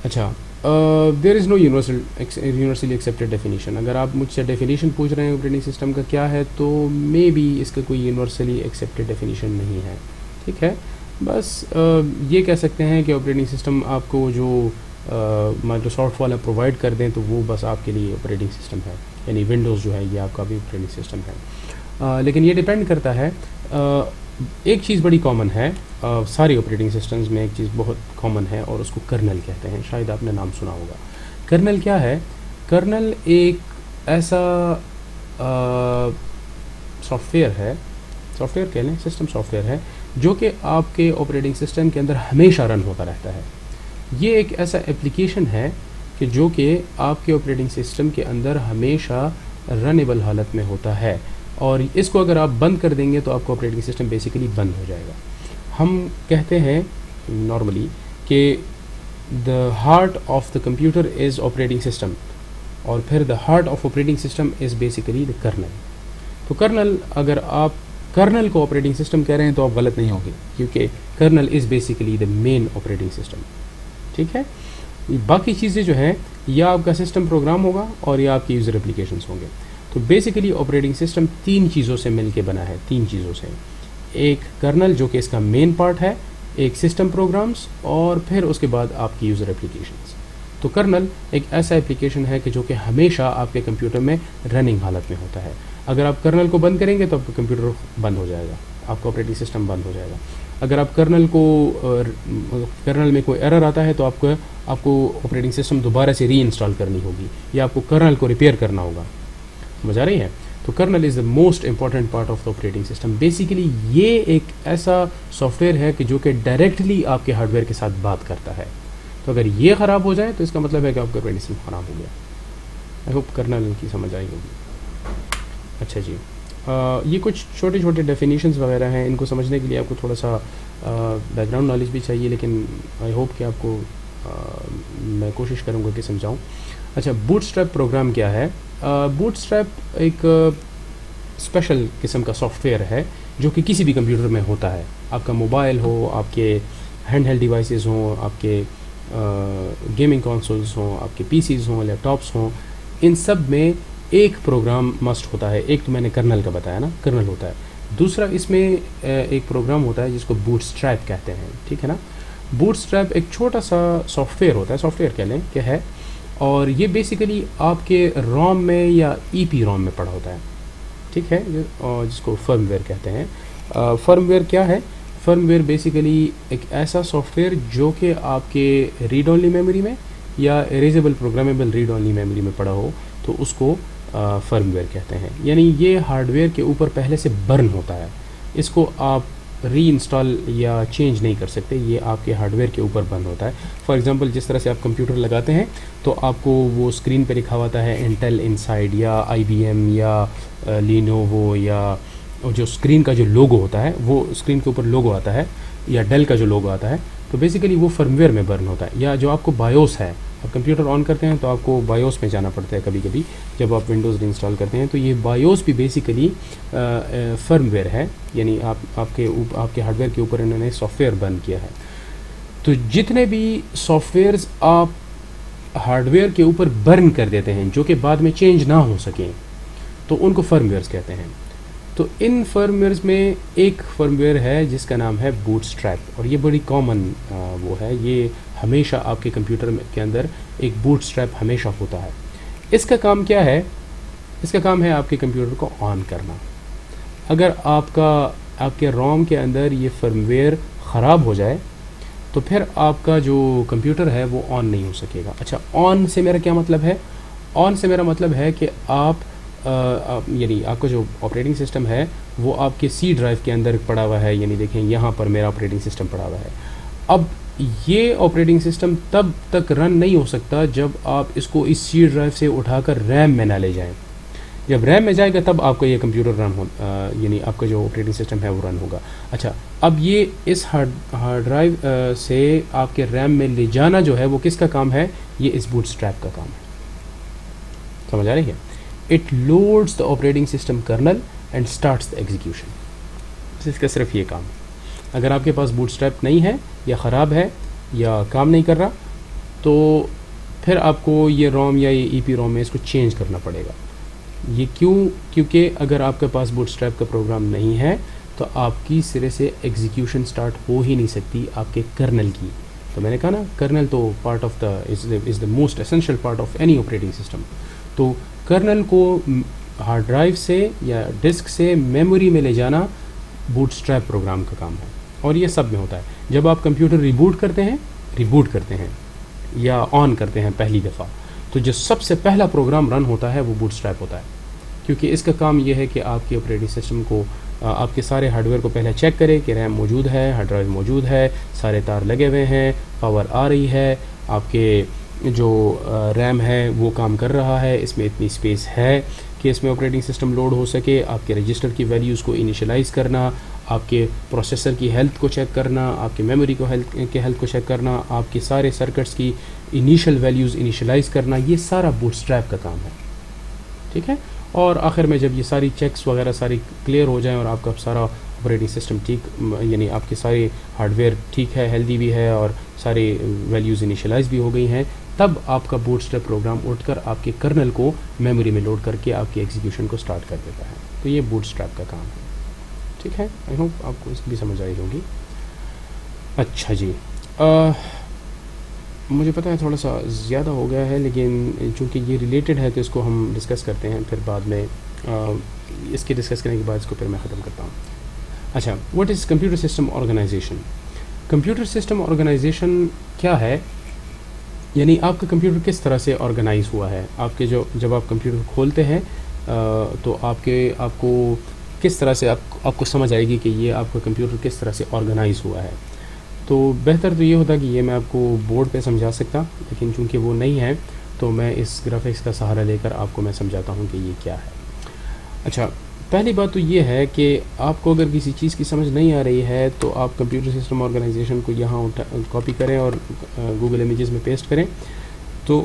[SPEAKER 1] اچھا دیر از نو یونیورسلی ایکسیپٹیڈ ڈیفینیشن. اگر آپ مجھ سے ڈیفینیشن پوچھ رہے ہیں آپریٹنگ سسٹم کا کیا ہے تو مے بی اس کا کوئی یونیورسلی ایکسیپٹیڈ ڈیفینیشن نہیں ہے. ٹھیک ہے، بس یہ کہہ سکتے ہیں کہ آپریٹنگ سسٹم آپ کو جو مائکروسافٹ والا پرووائڈ کر دیں تو وہ بس آپ کے لیے آپریٹنگ سسٹم ہے. یعنی ونڈوز جو ہے یہ آپ کا بھی آپریٹنگ سسٹم ہے. لیکن یہ ڈیپینڈ کرتا ہے. ایک چیز بڑی کامن ہے ساری آپریٹنگ سسٹمز میں، ایک چیز بہت کامن ہے اور اس کو کرنل کہتے ہیں. شاید آپ نے نام سنا ہوگا. کرنل کیا ہے؟ کرنل ایک ایسا سافٹ ویئر ہے، سافٹ ویئر کہہ لیں، سسٹم سافٹ ویئر ہے جو کہ آپ کے آپریٹنگ سسٹم کے اندر ہمیشہ رن ہوتا رہتا ہے. یہ ایک ایسا اپلیکیشن ہے کہ جو کہ آپ کے آپریٹنگ سسٹم کے اندر ہمیشہ رنیبل حالت میں ہوتا ہے. اور اس کو اگر آپ بند کر دیں گے تو آپ کو آپریٹنگ سسٹم بیسیکلی بند ہو جائے گا. ہم کہتے ہیں نارملی کہ the heart of the computer is operating system, اور پھر the heart of operating system is basically the kernel. تو کرنل، اگر آپ کرنل کو آپریٹنگ سسٹم کہہ رہے ہیں تو آپ غلط نہیں ہوں گے، کیونکہ kernel is basically the main operating system. ٹھیک ہے، باقی چیزیں جو ہیں یا آپ کا سسٹم پروگرام ہوگا اور یا آپ کے یوزر اپلیکیشنس ہوں گے. تو بیسیکلی آپریٹنگ سسٹم 3 چیزوں سے مل کے بنا ہے. 3 چیزوں سے، ایک کرنل جو کہ اس کا مین پارٹ ہے، ایک سسٹم پروگرامز، اور پھر اس کے بعد آپ کی یوزر اپلیکیشنز. تو کرنل ایک ایسا اپلیکیشن ہے کہ جو کہ ہمیشہ آپ کے کمپیوٹر میں رننگ حالت میں ہوتا ہے. اگر آپ کرنل کو بند کریں گے تو آپ کا کمپیوٹر بند ہو جائے گا، آپ کا آپریٹنگ سسٹم بند ہو جائے گا. اگر آپ کرنل میں کوئی ایرر آتا ہے تو آپ کو آپریٹنگ سسٹم دوبارہ سے ری انسٹال کرنی ہوگی یا آپ کو کرنل کو ریپیئر کرنا ہوگا. سمجھ آ رہی ہے؟ تو kernel is the most important part of the operating system. Basically یہ ایک ایسا سافٹ ویئر ہے کہ جو کہ ڈائریکٹلی آپ کے ہارڈ ویئر کے ساتھ بات کرتا ہے. تو اگر یہ خراب ہو جائے تو اس کا مطلب ہے کہ آپ کا آپریٹنگ سسٹم خراب ہو گیا. آئی ہوپ کرنل کی سمجھ آئی ہوگی. اچھا جی، یہ کچھ چھوٹے چھوٹے ڈیفینیشنز وغیرہ ہیں. ان کو سمجھنے کے لیے آپ کو تھوڑا سا بیک گراؤنڈ نالج بھی چاہیے، لیکن آئی ہوپ کہ آپ کو میں کوشش کروں گا کہ سمجھاؤں. اچھا، بوٹ اسٹریپ پروگرام کیا ہے؟ بوٹ اسٹریپ ایک اسپیشل قسم کا سافٹ ویئر ہے جو کہ کسی بھی کمپیوٹر میں ہوتا ہے. آپ کا موبائل ہو, آپ کے ہینڈ ہیلڈ ڈیوائسیز ہوں, آپ کے گیمنگ کنسولز ہوں, آپ کے پی سیز ہوں, لیپ ٹاپس ہوں, ان سب میں ایک پروگرام مسٹ ہوتا ہے. ایک تو میں نے کرنل کا بتایا نا, کرنل ہوتا ہے. دوسرا اس میں ایک پروگرام ہوتا ہے جس کو بوٹ اسٹریپ کہتے ہیں, ٹھیک ہے نا. بوٹ اسٹریپ ایک چھوٹا سا سافٹ ویئر ہوتا ہے, سافٹ ویئر کہہ لیں کہ ہے, اور یہ بیسیکلی آپ کے روم میں یا ای پی روم میں پڑا ہوتا ہے, ٹھیک ہے, جس کو فرم ویئر کہتے ہیں. فرم ویئر کیا ہے؟ فرم ویئر بیسیکلی ایک ایسا سافٹ ویئر جو کہ آپ کے ریڈ اونلی میموری میں یا اریزیبل پروگرامیبل ریڈ اونلی میموری میں پڑا ہو تو اس کو فرم ویئر کہتے ہیں. یعنی یہ ہارڈ ویئر کے اوپر پہلے سے برن ہوتا ہے, اس کو آپ ری انسٹال یا چینج نہیں کر سکتے, یہ آپ کے ہارڈ ویئر کے اوپر برن ہوتا ہے. فار ایگزامپل جس طرح سے آپ کمپیوٹر لگاتے ہیں تو آپ کو وہ اسکرین پہ لکھا ہوتا ہے انٹیل انسائڈ یا آئی بی ایم یا لینووو, یا جو اسکرین کا جو لوگو ہوتا ہے وہ اسکرین کے اوپر لوگو آتا ہے, یا ڈیل کا جو لوگو آتا ہے, تو بیسیکلی وہ فرم ویئر میں برن ہوتا ہے. یا جو آپ کو بایوس ہے, آپ کمپیوٹر آن کرتے ہیں تو آپ کو بایوس میں جانا پڑتا ہے کبھی کبھی جب آپ ونڈوز ری انسٹال کرتے ہیں, تو یہ بایوس بھی بیسیکلی فرم ویئر ہے. یعنی آپ کے ہارڈ ویئر کے اوپر انہوں نے سافٹ ویئر برن کیا ہے. تو جتنے بھی سافٹ ویئرز آپ ہارڈ ویئر کے اوپر برن کر دیتے ہیں جو کہ بعد میں چینج نہ ہو سکیں تو ان کو فرم ویئرز کہتے ہیں. تو ان فرم ویئرز میں ایک فرم ویئر ہے جس کا نام ہے بوٹ اسٹریپ, اور یہ بڑی کامن وہ ہے, یہ ہمیشہ آپ کے کمپیوٹر کے اندر ایک بوٹ اسٹریپ ہمیشہ ہوتا ہے. اس کا کام کیا ہے؟ اس کا کام ہے آپ کے کمپیوٹر کو آن کرنا. اگر آپ کے روم کے اندر یہ فرم ویئر خراب ہو جائے تو پھر آپ کا جو کمپیوٹر ہے وہ آن نہیں ہو سکے گا. اچھا, آن سے میرا کیا مطلب ہے؟ آن سے میرا مطلب ہے کہ یعنی آپ کا جو آپریٹنگ سسٹم ہے وہ آپ کے سی ڈرائیو کے اندر پڑا ہوا ہے. یعنی دیکھیں یہاں پر میرا آپریٹنگ سسٹم پڑا ہوا ہے. اب یہ آپریٹنگ سسٹم تب تک رن نہیں ہو سکتا جب آپ اس کو اس سی ڈرائیو سے اٹھا کر ریم میں نہ لے جائیں. جب ریم میں جائے گا تب آپ کا یہ کمپیوٹر رن ہو, یعنی آپ کا جو آپریٹنگ سسٹم ہے وہ رن ہوگا. اچھا, اب یہ اس ہارڈ ڈرائیو سے آپ کے ریم میں لے جانا جو ہے وہ کس کا کام ہے؟ یہ اس بوٹ اسٹریپ کا کام ہے. سمجھ آ رہی ہے؟ It loads the operating system kernel and starts the execution. اس کا صرف یہ کام ہے. اگر آپ کے پاس بوٹ اسٹریپ نہیں ہے یا خراب ہے یا کام نہیں کر رہا تو پھر آپ کو یہ روم یا یہ ای پی روم میں اس کو چینج کرنا پڑے گا. یہ کیونکہ اگر آپ کے پاس بوٹ اسٹریپ کا پروگرام نہیں ہے تو آپ کی سرے سے ایگزیکیوشن سٹارٹ ہو ہی نہیں سکتی آپ کے کرنل کی. تو میں نے کہا نا, کرنل تو part of the is the most essential part of any operating system. تو کرنل کو ہارڈ ڈرائیو سے یا ڈسک سے میموری میں لے جانا بوٹ اسٹریپ پروگرام کا کام ہے. اور یہ سب میں ہوتا ہے. جب آپ کمپیوٹر ریبوٹ کرتے ہیں یا آن کرتے ہیں پہلی دفعہ, تو جو سب سے پہلا پروگرام رن ہوتا ہے وہ بوٹ اسٹریپ ہوتا ہے, کیونکہ اس کا کام یہ ہے کہ آپ کے آپریٹنگ سسٹم کو آپ کے سارے ہارڈ ویئر کو پہلے چیک کرے کہ ریم موجود ہے, ہارڈ ڈرائیو موجود ہے, سارے تار لگے ہوئے ہیں, پاور آ رہی ہے, آپ کے جو ریم ہے وہ کام کر رہا ہے, اس میں اتنی اسپیس ہے کہ اس میں آپریٹنگ سسٹم لوڈ ہو سکے. آپ کے رجسٹر کی ویلیوز کو انیشلائز کرنا, آپ کے پروسیسر کی ہیلتھ کو چیک کرنا, آپ کے میموری کو ہیلتھ کو چیک کرنا, آپ کے سارے سرکٹس کی انیشل ویلیوز انیشلائز کرنا, یہ سارا بوٹ اسٹریپ کا کام ہے. ٹھیک ہے. اور آخر میں جب یہ ساری چیکس وغیرہ ساری کلیئر ہو جائیں اور آپ کا سارا آپریٹنگ سسٹم ٹھیک, یعنی آپ کے سارے ہارڈ ویئر ٹھیک ہے, ہیلدی بھی ہے اور سارے ویلیوز انیشلائز بھی ہو گئی ہیں, تب آپ کا بوٹ اسٹریپ پروگرام اٹھ کر آپ کے کرنل کو میموری میں لوڈ کر کے آپ کی ایگزیکیوشن کو سٹارٹ کر دیتا ہے. تو یہ بوٹ اسٹریپ کا کام ہے. ٹھیک ہے, آئی ہوپ آپ کو اس کی بھی سمجھ آئی ہوگی. اچھا جی, مجھے پتہ ہے تھوڑا سا زیادہ ہو گیا ہے, لیکن چونکہ یہ ریلیٹڈ ہے تو اس کو ہم ڈسکس کرتے ہیں, پھر بعد میں اس کے ڈسکس کرنے کے بعد اس کو پھر میں ختم کرتا ہوں. اچھا, what is computer system organization? Computer system organization کیا ہے؟ یعنی آپ کا کمپیوٹر کس طرح سے آرگنائز ہوا ہے. آپ کے جب آپ کمپیوٹر کھولتے ہیں تو آپ کو کس طرح سے آپ کو سمجھ آئے گی کہ یہ آپ کا کمپیوٹر کس طرح سے آرگنائز ہوا ہے. تو بہتر تو یہ ہوتا کہ یہ میں آپ کو بورڈ پہ سمجھا سکتا, لیکن چونکہ وہ نہیں ہے تو میں اس گرافکس کا سہارا لے کر آپ کو میں سمجھاتا ہوں کہ یہ کیا ہے. اچھا, پہلی بات تو یہ ہے کہ آپ کو اگر کسی چیز کی سمجھ نہیں آ رہی ہے تو آپ کمپیوٹر سسٹم آرگنائزیشن کو یہاں کاپی کریں اور گوگل امیجز میں پیسٹ کریں. تو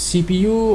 [SPEAKER 1] CPU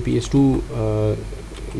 [SPEAKER 1] PS2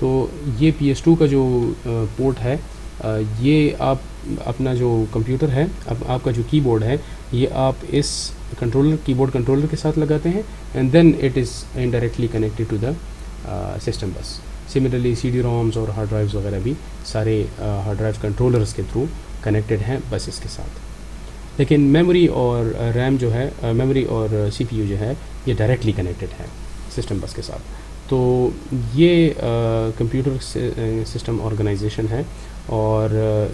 [SPEAKER 1] تو یہ PS2 کا جو پورٹ ہے یہ آپ اپنا جو کمپیوٹر ہے آپ کا جو کی بورڈ ہے یہ آپ اس کی بورڈ کنٹرولر کے ساتھ لگاتے ہیں and then it is indirectly connected to the system بس. سملرلی CD-ROMs اور ہارڈ ڈرائیوز وغیرہ بھی سارے ہارڈ ڈرائیو کنٹرولرز کے تھرو کنیکٹیڈ ہیں بس اس کے ساتھ. لیکن میموری اور ریم جو ہے میموری اور CPU جو ہے یہ ڈائریکٹلی کنیکٹیڈ ہے سسٹم بس کے ساتھ. تو یہ کمپیوٹر سسٹم آرگنائزیشن ہے. اور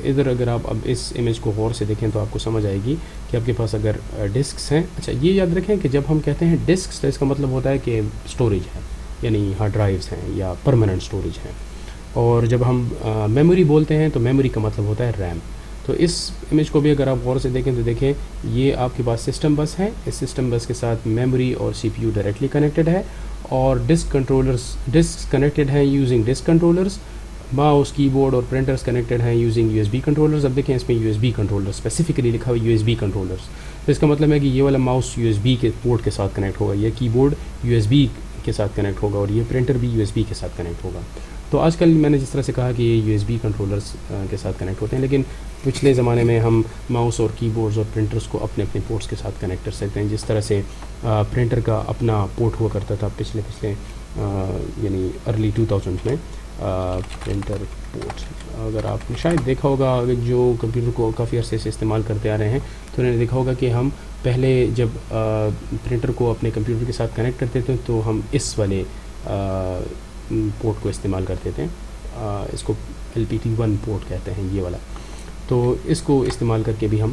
[SPEAKER 1] ادھر اگر آپ اب اس امیج کو غور سے دیکھیں تو آپ کو سمجھ آئے گی کہ آپ کے پاس اگر ڈسکس ہیں. اچھا یہ یاد رکھیں کہ جب ہم کہتے ہیں ڈسکس تو اس کا مطلب ہوتا ہے کہ اسٹوریج ہے, یعنی ہارڈ ڈرائیوز ہیں یا پرماننٹ اسٹوریج ہیں. اور جب ہم میموری بولتے ہیں تو میموری کا مطلب ہوتا ہے ریم. تو اس امیج کو بھی اگر آپ غور سے دیکھیں تو دیکھیں یہ آپ کے پاس سسٹم بس ہے. اس سسٹم بس کے ساتھ میموری اور CPU ڈائریکٹلی کنیکٹیڈ ہے اور ڈسک کنیکٹیڈ ہیں یوزنگ ڈسک کنٹرولرز. ماؤس کی بورڈ اور پرنٹرز کنیکٹیڈ ہیں یوزنگ USB کنٹرولرز. اب دیکھیں اس میں USB کنٹرولر اسپیسیفکلی لکھا ہوا USB کنٹرولرز. تو اس کا مطلب ہے کہ یہ والا ماؤس USB کے پورٹ کے ساتھ کنیکٹ ہوگا, یہ کی بورڈ USB کے ساتھ کنیکٹ ہوگا اور یہ پرنٹر بھی USB کے ساتھ کنیکٹ ہوگا. تو آج کل میں نے جس طرح سے کہا کہ یہ USB کنٹرولرز کے ساتھ کنیکٹ ہوتے ہیں, لیکن پچھلے زمانے میں ہم ماؤس اور کی بورڈز اور پرنٹرز کو اپنے اپنے پورٹس کے ساتھ کنیکٹ کر سکتے ہیں. جس طرح سے پرنٹر کا اپنا پورٹ ہوا کرتا تھا پچھلے یعنی ارلی 2000 میں پرنٹر پورٹ. اگر آپ نے شاید دیکھا ہوگا جو کمپیوٹر کو کافی عرصے سے استعمال کرتے آ رہے ہیں تو انہوں نے دیکھا ہوگا کہ ہم پہلے جب پرنٹر کو اپنے کمپیوٹر کے ساتھ کنیکٹ کرتے تھے تو ہم اس والے پورٹ کو استعمال کرتے تھے. اس کو LPT1 پورٹ کہتے ہیں یہ والا. تو اس کو استعمال کر کے بھی ہم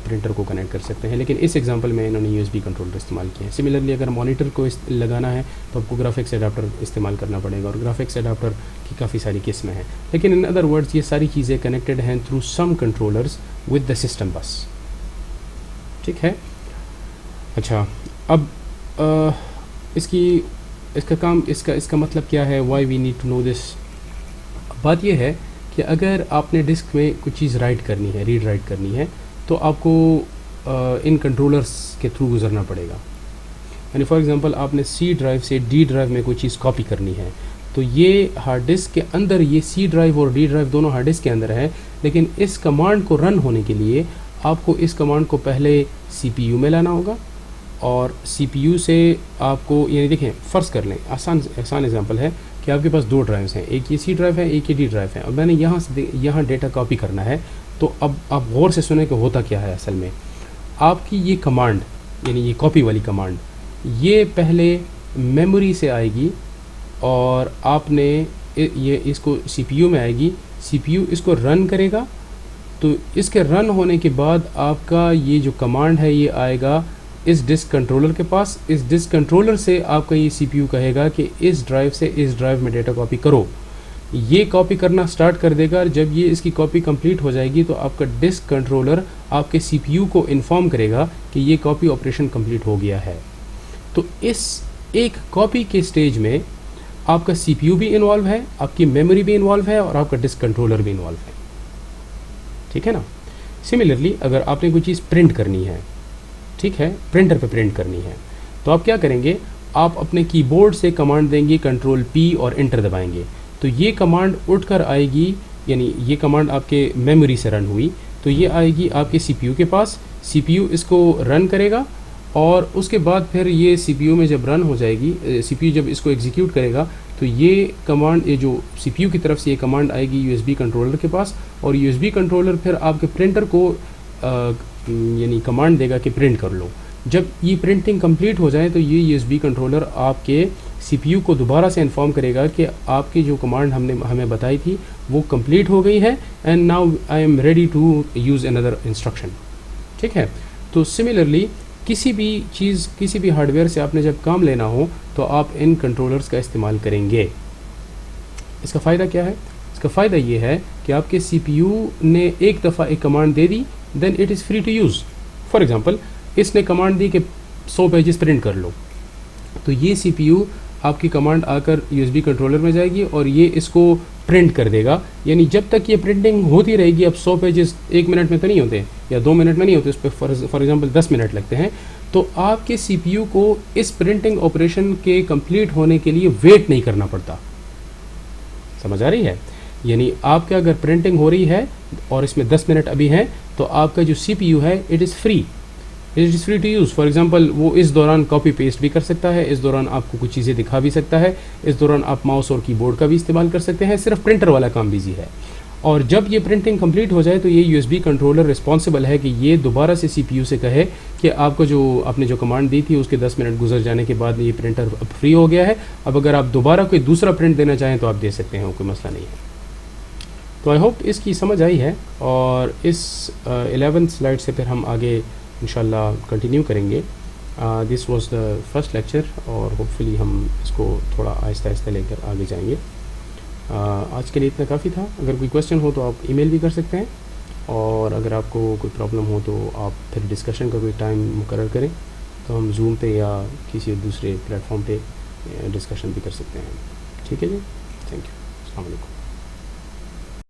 [SPEAKER 1] پرنٹر کو کنیکٹ کر سکتے ہیں, لیکن اس ایگزامپل میں انہوں نے USB کنٹرولر استعمال کیا ہے. سملرلی اگر مانیٹر کو لگانا ہے تو آپ کو گرافکس اڈاپٹر استعمال کرنا پڑے گا, اور گرافکس اڈاپٹر کی کافی ساری قسمیں ہیں. لیکن ان ادر ورڈز یہ ساری چیزیں کنیکٹیڈ ہیں through some controllers with the system بس. ٹھیک ہے. اچھا اب اس کا مطلب کیا ہے, why we need to know this. بات یہ ہے کہ اگر آپ نے ڈسک میں کچھ چیز رائٹ کرنی ہے, ریڈ رائٹ کرنی ہے, تو آپ کو ان کنٹرولرز کے تھرو گزرنا پڑے گا. یعنی فار ایگزامپل آپ نے C ڈرائیو سے D ڈرائیو میں کوئی چیز کاپی کرنی ہے تو یہ ہارڈ ڈسک کے اندر, یہ C ڈرائیو اور D ڈرائیو دونوں ہارڈ ڈسک کے اندر ہے. لیکن اس کمانڈ کو رن ہونے کے لیے آپ کو اس کمانڈ کو پہلے CPU میں لانا ہوگا, اور CPU سے آپ کو, یعنی دیکھیں فرض کر لیں, آسان ایگزامپل ہے کہ آپ کے پاس دو ڈرائیوز ہیں, ایک یہ C ڈرائیو ہے, ایک یہ D ڈرائیو ہے, اور میں نے یہاں ڈیٹا کاپی کرنا ہے. تو اب آپ غور سے سنیں کہ ہوتا کیا ہے. اصل میں آپ کی یہ کمانڈ, یعنی یہ کاپی والی کمانڈ, یہ پہلے میموری سے آئے گی اور آپ نے یہ اس کو CPU میں آئے گی. CPU اس کو رن کرے گا, تو اس کے رن ہونے کے بعد آپ کا یہ جو کمانڈ ہے یہ آئے گا اس ڈسک کنٹرولر کے پاس. اس ڈسک کنٹرولر سے آپ کا یہ CPU کہے گا کہ اس ڈرائیو سے اس ڈرائیو میں ڈیٹا کاپی کرو. یہ کاپی کرنا سٹارٹ کر دے گا. جب یہ اس کی کاپی کمپلیٹ ہو جائے گی تو آپ کا ڈسک کنٹرولر آپ کے CPU کو انفارم کرے گا کہ یہ کاپی آپریشن کمپلیٹ ہو گیا ہے. تو اس ایک کاپی کے سٹیج میں آپ کا CPU بھی انوالو ہے, آپ کی میموری بھی انوالو ہے, اور آپ کا ڈسک کنٹرولر بھی انوالو ہے. ٹھیک ہے نا. سملرلی اگر آپ نے کوئی چیز پرنٹ کرنی ہے, ٹھیک ہے, پرنٹر پہ پرنٹ کرنی ہے, تو آپ کیا کریں گے, آپ اپنے کی بورڈ سے کمانڈ دیں گے کنٹرول P اور انٹر دبائیں گے. تو یہ کمانڈ اٹھ کر آئے گی, یعنی یہ کمانڈ آپ کے میموری سے رن ہوئی تو یہ آئے گی آپ کے CPU کے پاس. CPU اس کو رن کرے گا, اور اس کے بعد پھر یہ CPU میں جب رن ہو جائے گی, CPU جب اس کو ایگزیکیوٹ کرے گا تو یہ کمانڈ, یہ جو CPU کی طرف سے یہ کمانڈ آئے گی USB کنٹرولر کے پاس, اور USB کنٹرولر پھر آپ کے پرنٹر کو یعنی کمانڈ دے گا کہ پرنٹ کر لو. جب یہ پرنٹنگ کمپلیٹ ہو جائے تو یہ USB کنٹرولر آپ کے CPU کو دوبارہ سے انفارم کرے گا کہ آپ کی جو کمانڈ ہمیں بتائی تھی وہ کمپلیٹ ہو گئی ہے, and now I am ready to use اندر انسٹرکشن. ٹھیک ہے. تو سملرلی کسی بھی چیز, کسی بھی ہارڈ ویئر سے آپ نے جب کام لینا ہو تو آپ ان کنٹرولرز کا استعمال کریں گے. اس کا فائدہ کیا ہے؟ اس کا فائدہ یہ ہے کہ آپ کے CPU نے ایک دفعہ ایک کمانڈ دے دی, then it is free to use. For example اس نے کمانڈ دی کہ 100 پیجز پرنٹ کر لو, تو یہ CPU آپ کی کمانڈ آ کر USB کنٹرولر میں جائے گی اور یہ اس کو پرنٹ کر دے گا. یعنی جب تک یہ پرنٹنگ ہوتی رہے گی, اب 100 پیجز 1 منٹ میں تو نہیں ہوتے یا 2 منٹ میں نہیں ہوتے, اس پہ فار ایگزامپل 10 منٹ لگتے ہیں, تو آپ کے CPU کو اس پرنٹنگ آپریشن کے کمپلیٹ ہونے کے لیے ویٹ نہیں کرنا پڑتا. سمجھ آ رہی ہے؟ یعنی آپ کے اگر پرنٹنگ ہو رہی ہے اور اس میں 10 منٹ ابھی ہیں تو آپ کا جو سی پی یو ہے it is free to use. For example وہ اس دوران کاپی پیسٹ بھی کر سکتا ہے, اس دوران آپ کو کچھ چیزیں دکھا بھی سکتا ہے, اس دوران آپ ماؤس اور کی بورڈ کا بھی استعمال کر سکتے ہیں. صرف پرنٹر والا کام بیزی ہے. اور جب یہ پرنٹنگ کمپلیٹ ہو جائے تو یہ U S B controller responsible ہے کہ یہ دوبارہ سے سی پی یو سے کہے کہ آپ کو جو آپ نے جو کمانڈ دی تھی اس کے 10 منٹ گزر جانے کے بعد یہ پرنٹر اب فری ہو گیا ہے, اب اگر آپ دوبارہ کوئی دوسرا پرنٹ دینا چاہیں تو آپ دے سکتے ہیں, کوئی مسئلہ نہیں ہے. تو آئی ہوپ اس کی سمجھ آئی ہے, اور اس 11 سلائڈ سے پھر ہم آگے انشاءاللہ کنٹینیو کریں گے. This was the first lecture, اور ہوپ فلی ہم اس کو تھوڑا آہستہ آہستہ لے کر آگے جائیں گے. آج کے لیے اتنا کافی تھا. اگر کوئی کویشچن ہو تو آپ ای میل بھی کر سکتے ہیں, اور اگر آپ کو کوئی پرابلم ہو تو آپ پھر ڈسکشن کا کوئی ٹائم مقرر کریں تو ہم زوم پہ یا کسی دوسرے پلیٹ فارم پہ ڈسکشن بھی کر سکتے ہیں. ٹھیک ہے جی, تھینک یو, السلام علیکم.